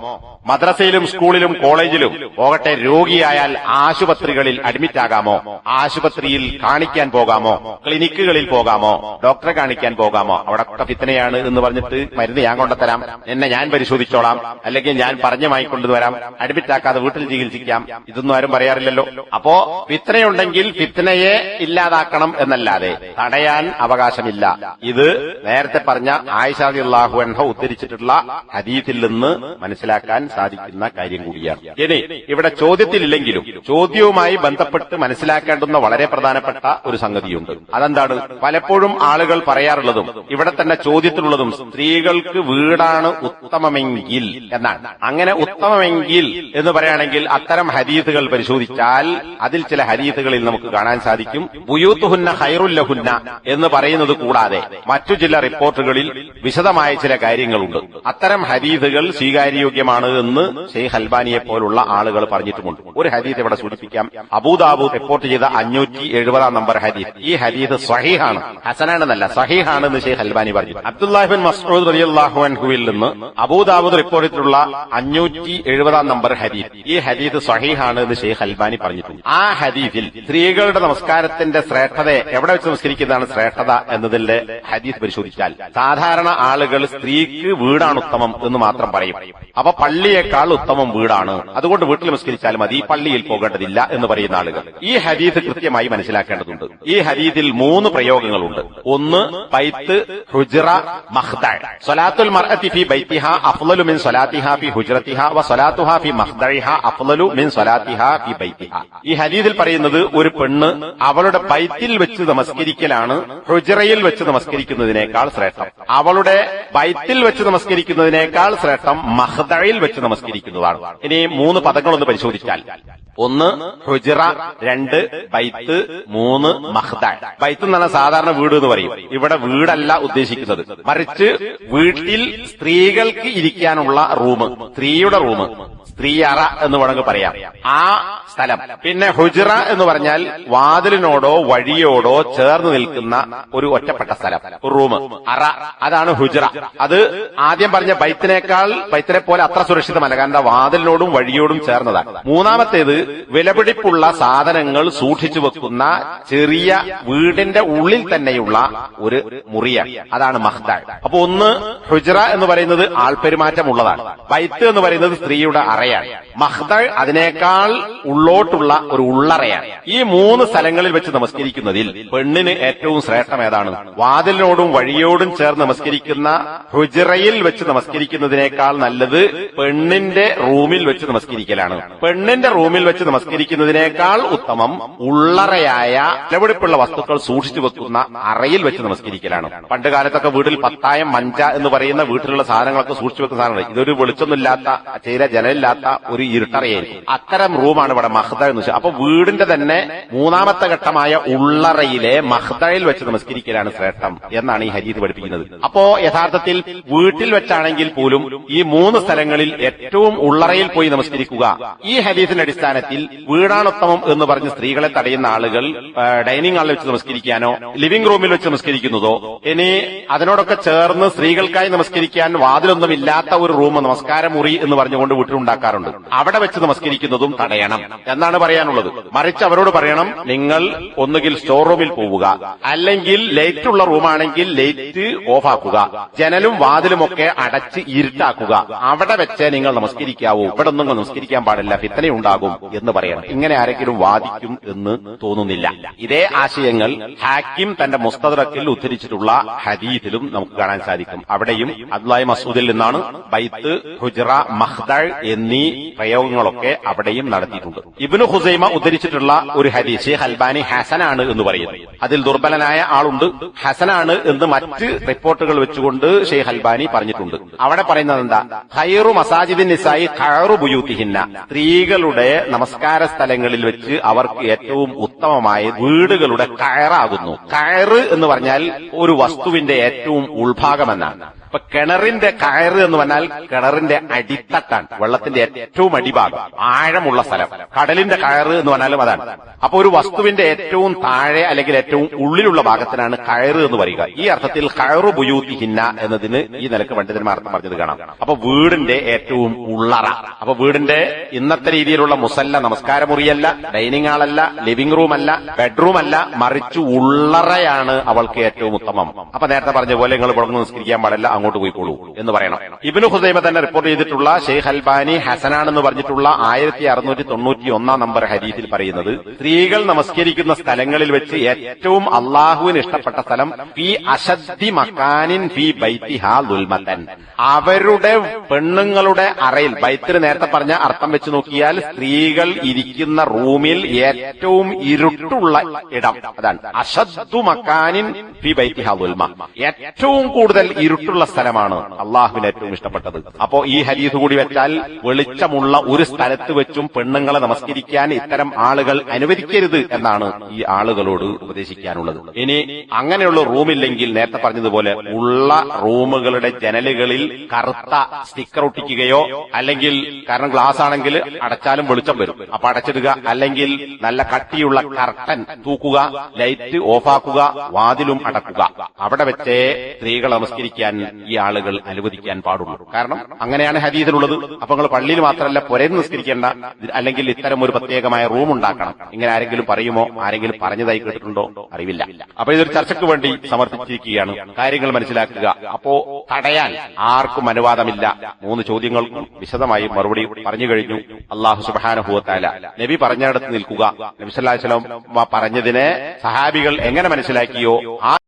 മദ്രസയിലും സ്കൂളിലും കോളേജിലും പോകട്ടെ, രോഗിയായാൽ ആശുപത്രികളിൽ അഡ്മിറ്റ് ആകാമോ? ആശുപത്രിയിൽ കാണിക്കാൻ പോകാമോ? ക്ലിനിക്കുകളിൽ പോകാമോ? ഡോക്ടറെ കാണിക്കാൻ പോകാമോ? അവിടെ ഒക്കെ ഫിത്നയാണ് എന്ന് പറഞ്ഞിട്ട് മരുന്ന് ഞാൻ കൊണ്ടുതരാം, എന്നെ ഞാൻ പരിശോധിച്ചോളാം, അല്ലെങ്കിൽ ഞാൻ പറഞ്ഞു വാങ്ങിക്കൊണ്ടുവരാം, അഡ്മിറ്റ് ആക്കാതെ വീട്ടിൽ ചികിത്സിക്കാം, ഇതൊന്നും ആരും പറയാറില്ലല്ലോ. അപ്പോ ഫിത്നയുണ്ടെങ്കിൽ ഫിത്നയെ ഇല്ലാതാക്കണം എന്നല്ലാതെ തടയാൻ അവകാശമില്ല. ഇത് നേരത്തെ പറഞ്ഞ ആയിഷ റളിയല്ലാഹു അൻഹ ഉദ്ധരിച്ചിട്ടുള്ള ഹദീസിൽ നിന്ന് മനസ്സിലാക്കാൻ സാധിക്കുന്ന കാര്യം കൂടിയാണ്. ഇനി ഇവിടെ ചോദ്യത്തിലില്ലെങ്കിലും ചോദ്യവുമായി ബന്ധപ്പെട്ട് മനസ്സിലാക്കേണ്ടുന്ന വളരെ പ്രധാനപ്പെട്ട ഒരു സംഗതിയുണ്ട്. അതെന്താണ്? പലപ്പോഴും ആളുകൾ പറയാറുള്ളതും ഇവിടെ തന്നെ ചോദ്യത്തിലുള്ളതും സ്ത്രീകൾക്ക് വീടാണ് ഉത്തമമെങ്കിൽ എന്നാണ്. അങ്ങനെ ഉത്തമമെങ്കിൽ എന്ന് പറയുകയാണെങ്കിൽ അത്തരം ഹദീസുകൾ പരിശോധിച്ചാൽ അതിൽ ചില ഹദീസുകളിൽ നമുക്ക് കാണാൻ സാധിക്കും ബുയൂത്തുഹുന്ന ഖൈറുൽ ലഹുന്ന എന്ന് പറയുന്നത് കൂടാതെ മറ്റു ചില റിപ്പോർട്ടുകളിൽ വിശദമായ ചില കാര്യങ്ങളുണ്ട്. അത്തരം ഹദീസുകൾ സ്വീകാര്യോഗ്യമാണ് എന്ന് ഷെയ്ഖ് അൽബാനിയെ പോലുള്ള ആളുകൾ പറഞ്ഞിട്ടുമുണ്ട്. ഒരു ഹദീസ് ഇവിടെ സൂചിപ്പിക്കാം. അബൂദാവൂദ് റിപ്പോർട്ട് ചെയ്ത 570 നമ്പർ ഹദീസ്. ഈ ഹദീസ് സ്വഹീഹാണ്, ഹസനാണെന്നല്ല, സ്വഹീഹാണ് എന്ന് ഷെയ്ഖ് അൽബാനി പറഞ്ഞു. അബ്ദുല്ലാഹി ബിൻ മസ്ഊദ് റളിയല്ലാഹു അൻഹുവിൽ നിന്ന് അബൂദാവൂദ് റിപ്പോർട്ട് ചെയ്തിട്ടുള്ള 570 നമ്പർ ഹദീസ്, ഈ ഹദീസ് സ്വഹീഹാണ് എന്ന് ഷെയ്ഖ് അൽബാനി പറഞ്ഞിട്ടുണ്ട്. ആ ഹദീസിൽ സ്ത്രീകളുടെ നമസ്കാരത്തിന്റെ ശ്രേഷ്ഠതയെ എവിടെ വെച്ച് നമസ്കരിക്കുന്നതാണ് ശ്രേഷ്ഠത എന്നതിന്റെ ഹദീസ് പരിശോധിച്ചാൽ സാധാരണ ആളുകൾ സ്ത്രീക്ക് വീടാണ് ഉത്തമം എന്ന് മാത്രം പറയും. അപ്പൊ പള്ളിയേക്കാൾ ഉത്തമം വീടാണ്, അതുകൊണ്ട് വീട്ടിൽ നമസ്കരിച്ചാൽ മതി, പള്ളിയിൽ പോകേണ്ടതില്ല എന്ന് പറയുന്ന ആളുകൾ ഈ ഹദീസ് കൃത്യമായി മനസ്സിലാക്കേണ്ടതുണ്ട്. ഈ ഹദീസിൽ 3 പ്രയോഗങ്ങളുണ്ട്. ഒന്ന് ബൈത്ത്, ഹുജ്റ, മഖ്ദഅ. സ്വലാത്തുൽ മർഅത്തി ഫി ബൈത്തിഹാ അഫ്ളലു മിൻ സ്വലാത്തിഹാ ഫി ഹുജ്റത്തിഹാ വ സ്വലാത്തുഹാ ഫി മഖ്ദഇഹാ അഫ്ളലു മിൻ സ്വലാത്തിഹാ ഫി ബൈത്തിഹാ. ഈ ഹദീസിൽ പറയുന്നത് ഒരു പെണ്ണ് അവളുടെ ബൈത്തിൽ വെച്ച് നമസ്കരിക്കലാണ് ഹുജ്റയിൽ വെച്ച് നമസ്കരിക്കുന്നതിനേക്കാൾ ശ്രേഷ്ഠം. അവളുടെ ബൈത്തിൽ വെച്ച് നമസ്കരിക്കുന്നതിനേക്കാൾ ശ്രേഷ്ഠം മഖ്ദഇൽ വെച്ച് നമസ്കരിക്കുന്നതാണ്. ഇനി 3 പദങ്ങളൊന്ന് പരിശോധിച്ചാൽ, 1 ഹുജ്റ, 2 ബൈത്ത്, 3 മഖ്ദഅ. ബൈത്ത് എന്ന് പറഞ്ഞാൽ സാധാരണ വീട് എന്ന് പറയും. ഇവിടെ വീടല്ല ഉദ്ദേശിക്കുന്നത്, മറിച്ച് മറിച്ച് വീട്ടിൽ സ്ത്രീകൾക്ക് ഇരിക്കാനുള്ള റൂം, സ്ത്രീയുടെ റൂം, സ്ത്രീ അറ എന്ന് വേണമെങ്കിൽ പറയാം, ആ സ്ഥലം. പിന്നെ ഹുജ്റ എന്ന് പറഞ്ഞാൽ വാതിലിനോടോ വഴിയോടോ ചേർന്ന് നിൽക്കുന്ന ഒരു ഒറ്റപ്പെട്ട സ്ഥലം, ഒരു റൂം, അറ, അതാണ് ഹുജ്റ. അത് ആദ്യം പറഞ്ഞ ബൈത്തിനെ പോലെ അത്ര സുരക്ഷിതമല്ല, കാരണം വാതിലിനോടും വഴിയോടും ചേർന്നതാണ്. മൂന്നാമത്തേത് വിലപിടിപ്പുള്ള സാധനങ്ങൾ സൂക്ഷിച്ചു വെക്കുന്ന ചെറിയ വീടിന്റെ ഉള്ളിൽ തന്നെയുള്ള ഒരു മുറിയാണ്, അതാണ് മഖ്ദഅ. അപ്പൊ ഒന്ന് ഹുജ്റ എന്ന് പറയുന്നത് ആൾപെരുമാറ്റമുള്ളതാണ്, ബൈത്ത് എന്ന് പറയുന്നത് സ്ത്രീയുടെ അറയാണ്, മഖ്ദഅ അതിനേക്കാൾ ഉള്ളോട്ടുള്ള ഒരു ഉള്ളറയാണ്. ഈ 3 സ്ഥലങ്ങളിൽ വെച്ച് നമസ്കരിക്കുന്നതിൽ പെണ്ണിന് ഏറ്റവും ശ്രേഷ്ഠം ഏതാണ്? വാതിലിനോടും വഴിയോടും ചേർന്ന് നമസ്കരിക്കുന്ന ഹുജ്റയിൽ വെച്ച് നമസ്കരിക്കുന്നതിനേക്കാൾ നല്ലത് പെണ്ണിന്റെ റൂമിൽ വെച്ച് നമസ്കരിക്കലാണ്. പെണ്ണിന്റെ റൂമിൽ വെച്ച് നമസ്കരിക്കുന്നതിനേക്കാൾ ഉത്തമം ഉള്ളറയായ വിലപിടിപ്പുള്ള വസ്തുക്കൾ സൂക്ഷിച്ചു വെക്കുന്ന അറയിൽ വെച്ച് നമസ്കരിക്കലാണ്. പണ്ട് കാലത്തൊക്കെ വീട്ടിൽ പത്തായം, മഞ്ച എന്ന് പറയുന്ന വീട്ടിലുള്ള സാധനങ്ങളൊക്കെ സൂക്ഷിച്ചു വെക്കുന്ന സാധനങ്ങൾ, ഇതൊരു വെളിച്ചൊന്നുമില്ലാത്ത, ചേര ജനലില്ലാത്ത ഒരു ഇരുട്ടറയായിരിക്കും. അത്തരം റൂമാണ് ഇവിടെ മഖ്ദഅ എന്ന് വെച്ചാൽ. അപ്പൊ വീടിന്റെ തന്നെ 3ാമത്തെ ഘട്ടമായ ഉള്ളറയിലെ മഖ്ദഅയിൽ വെച്ച് നമസ്കരിക്കലാണ് ശ്രേഷ്ഠം എന്നാണ് ഈ ഹദീസ് പഠിപ്പിക്കുന്നത്. അപ്പോ യഥാർത്ഥത്തിൽ വീട്ടിൽ വെച്ചാണെങ്കിൽ പോലും ഈ 3 സ്ഥലങ്ങളിൽ ഏറ്റവും ഉള്ളറയിൽ പോയി നമസ്കരിക്കുക. ഈ ഹദീസിന്റെ അടിസ്ഥാനത്തിൽ വീടാണുത്തമം എന്ന് പറഞ്ഞ് സ്ത്രീകളെ തടയുന്ന ആളുകൾ ഡൈനിങ് ഹാളിൽ വെച്ച് നമസ്കരിക്കാനോ ലിവിംഗ് റൂമിൽ വെച്ച് നമസ്കരിക്കുന്നതോ, ഇനി അതിനോടൊക്കെ ചേർന്ന് സ്ത്രീകൾക്കായി നമസ്കരിക്കാൻ വാതിലൊന്നും ഇല്ലാത്ത ഒരു റൂം, നമസ്കാരമുറി എന്ന് പറഞ്ഞുകൊണ്ട് വീട്ടിലുണ്ടാക്കാറുണ്ട്, അവിടെ വെച്ച് നമസ്കരിക്കുന്നതും തടയണം എന്നാണ് പറയാനുള്ളത്. മറിച്ച് അവരോട് പറയണം, നിങ്ങൾ ഒന്നുകിൽ സ്റ്റോർ റൂമിൽ പോവുക, അല്ലെങ്കിൽ ലൈറ്റ് ഉള്ള റൂമാണെങ്കിൽ ലൈറ്റ് ഓഫാക്കുക, ജനലും വാതിലുമൊക്കെ അടച്ച് ഇരുട്ടാക്കുക, അവിടെ വെച്ച് നിങ്ങൾ നമസ്കരിക്കാവൂ, ഇവിടെ ഒന്നും നമസ്കരിക്കാൻ പാടില്ല, ഫിത്നയുണ്ടാകും എന്ന് പറയണം. ഇങ്ങനെ ആരെങ്കിലും വാദിക്കും എന്ന് തോന്നുന്നില്ല. ഇതേ ആശയങ്ങൾ ഹാക്കിം തന്റെ മുസ്തദ്റക്കിൽ ഉദ്ധരിച്ചിട്ടുള്ള ഹദീസിലും നമുക്ക് കാണാൻ സാധിക്കും. അവിടെയും അബ്ദുല്ലാഹി മസ്ഊദിൽ നിന്നാണ് ബൈത്ത്, ഹുജ്റ, മഖ്ദഅ എന്നീ പ്രയോഗങ്ങളൊക്കെ അവിടെയും നടത്തിയിട്ടുണ്ട്. ഇബ്നു ഖുസൈമ ഉദ്ധരിച്ചിട്ടുള്ള ഒരു ഹദീസ് ഷെയ്ഖ് അൽബാനി ഹസനാണ് എന്ന് പറയുന്നു. അതിൽ ദുർബലനായ ആളുണ്ട്, ഹസനാണ് എന്ന് മറ്റ് റിപ്പോർട്ടുകൾ വെച്ചുകൊണ്ട് ഷെയ്ഖ് അൽബാനി പറഞ്ഞിട്ടുണ്ട്. അവിടെ പറയുന്നത് എന്താ? ഖൈറു മസാജിദിൻ നിസായി ഖൈറു ബുയൂത്തിഹിന്ന, സ്ത്രീകളുടെ നമസ്കാര സ്ഥലങ്ങളിൽ വെച്ച് അവർക്ക് ഏറ്റവും ഉത്തമമായ വീടുകളുടെ കയറാകുന്നു. കയറ് എന്ന് പറഞ്ഞാൽ ഒരു വസ്തുവിന്റെ ഏറ്റവും ഉൾഭാഗമെന്നാണ്. ഇപ്പൊ കിണറിന്റെ കയറ് എന്ന് പറഞ്ഞാൽ കിണറിന്റെ അടിത്തട്ടാണ്, വെള്ളത്തിന്റെ ഏറ്റവും അടിഭാഗം, ആഴമുള്ള സ്ഥലം. കടലിന്റെ കയറ് എന്ന് പറഞ്ഞാലും അതാണ്. അപ്പൊ ഒരു വസ്തുവിന്റെ ഏറ്റവും താഴെ അല്ലെങ്കിൽ ഏറ്റവും ഉള്ളിലുള്ള ഭാഗത്തിനാണ് കയറ് എന്ന് പറയുക. ഈ അർത്ഥത്തിൽ ഖൈറു ബുയൂത്തിഹിന്ന എന്നതിന് ഈ നിലക്ക് പണ്ഡിതന്മാർ അർത്ഥം പറഞ്ഞത് കാണാം. അപ്പൊ വീടിന്റെ ഏറ്റവും ഉള്ളറ. അപ്പൊ വീടിന്റെ ഇന്നത്തെ രീതിയിലുള്ള മുസല്ല, നമസ്കാരമുറിയല്ല, ഡൈനിങ് ഹാളല്ല, ലിവിംഗ് റൂം അല്ല, ബെഡ്റൂം അല്ല, മറിച്ച് ഉള്ളറയാണ് അവൾക്ക് ഏറ്റവും ഉത്തമം. അപ്പൊ നേരത്തെ പറഞ്ഞ പോലെ നിങ്ങൾ ഇവിടെ നമസ്കരിക്കാൻ പാടില്ല, അങ്ങോട്ട് പോയിക്കോളൂ എന്ന് പറയണം. ഇബ്നു ഖുസൈമ തന്നെ റിപ്പോർട്ട് ചെയ്തിട്ടുള്ള ഷെയ്ഖ് അൽബാനി ഹസനാണെന്ന് പറഞ്ഞിട്ടുള്ള 1691 നമ്പർ ഹദീസിൽ പറയുന്നത്, സ്ത്രീകൾ നമസ്കരിക്കുന്ന സ്ഥലങ്ങളിൽ വെച്ച് ഏറ്റവും അള്ളാഹുവിന് ഇഷ്ടപ്പെട്ട സ്ഥലം ഫീ അശദ്ദി മക്കാനിൻ ഫീ ബൈത്തിഹാ ദുൽമതൻ, അവരുടെ പെണ്ണുങ്ങളുടെ അറയിൽ, ബൈത്തിന് നേരത്തെ പറഞ്ഞ അർത്ഥം വെച്ച് നോക്കിയാൽ സ്ത്രീകൾ ഇരിക്കുന്ന റൂമിൽ ഏറ്റവും ഇരുട്ടുള്ള ഇടം, അതാണ് അശദ്ദു മക്കാനിൻ ഫീ ബൈത്തിഹാ ദുൽമ, ഏറ്റവും കൂടുതൽ ഇരുട്ടുള്ള സ്ഥലമാണ് അള്ളാഹുവിന് ഏറ്റവും ഇഷ്ടപ്പെട്ടത്. അപ്പോ ഈ ഹദീസ് കൂടി വെച്ചാൽ വെളിച്ചമുള്ള ഒരു സ്ഥലത്ത് വെച്ചും പെണ്ണുങ്ങളെ നമസ്കരിക്കാൻ ഇത്തരം ആളുകൾ അനുവദിക്കരുത് എന്നാണ് ഈ ആളുകളോട് ഉപദേശിക്കാനുള്ളത്. ഇനി അങ്ങനെയുള്ള റൂമില്ലെങ്കിൽ നേരത്തെ പറഞ്ഞതുപോലെ ഉള്ള റൂമുകളുടെ ജനലുകളിൽ കറുത്ത സ്റ്റിക്കർ ഒട്ടിക്കുകയോ, അല്ലെങ്കിൽ കാരണം ഗ്ലാസ് ആണെങ്കിൽ അടച്ചാലും വെളിച്ചം വരും, അപ്പൊ അടച്ചിടുക, അല്ലെങ്കിൽ നല്ല കട്ടിയുള്ള കർട്ടൻ തൂക്കുക, ലൈറ്റ് ഓഫാക്കുക, വാതിലും അടക്കുക. അവിടെ വെച്ചേ സ്ത്രീകൾ നമസ്കരിക്കാൻ ഈ ആളുകൾ അനുവദിക്കാൻ പാടുള്ളൂ. കാരണം അങ്ങനെയാണ് ഹദീസിലുള്ളത്. അപ്പൊ നിങ്ങൾ പള്ളിയിൽ മാത്രമല്ല പുരയിൽ നിസ്കരിക്കേണ്ട, അല്ലെങ്കിൽ ഇത്തരം ഒരു പ്രത്യേകമായ റൂം ഉണ്ടാക്കണം. ഇങ്ങനെ ആരെങ്കിലും പറയുമോ? ആരെങ്കിലും പറഞ്ഞതായി കേട്ടിട്ടുണ്ടോ? അറിവില്ല. അപ്പൊ ഇതൊരു ചർച്ചയ്ക്ക് വേണ്ടി സമർപ്പിച്ചിരിക്കുകയാണ്. കാര്യങ്ങൾ മനസ്സിലാക്കുക. അപ്പോ തടയാൻ ആർക്കും അനുവാദമില്ല. 3 ചോദ്യങ്ങൾക്കും വിശദമായി മറുപടി പറഞ്ഞു കഴിഞ്ഞു. അല്ലാഹു സുബ്ഹാനഹു വ തആല നബി പറഞ്ഞിടത്ത് നിൽക്കുക. നബി സല്ലല്ലാഹു അലൈഹി വസല്ലം പറഞ്ഞതിനെ സഹാബികൾ എങ്ങനെ മനസ്സിലാക്കിയോ ആ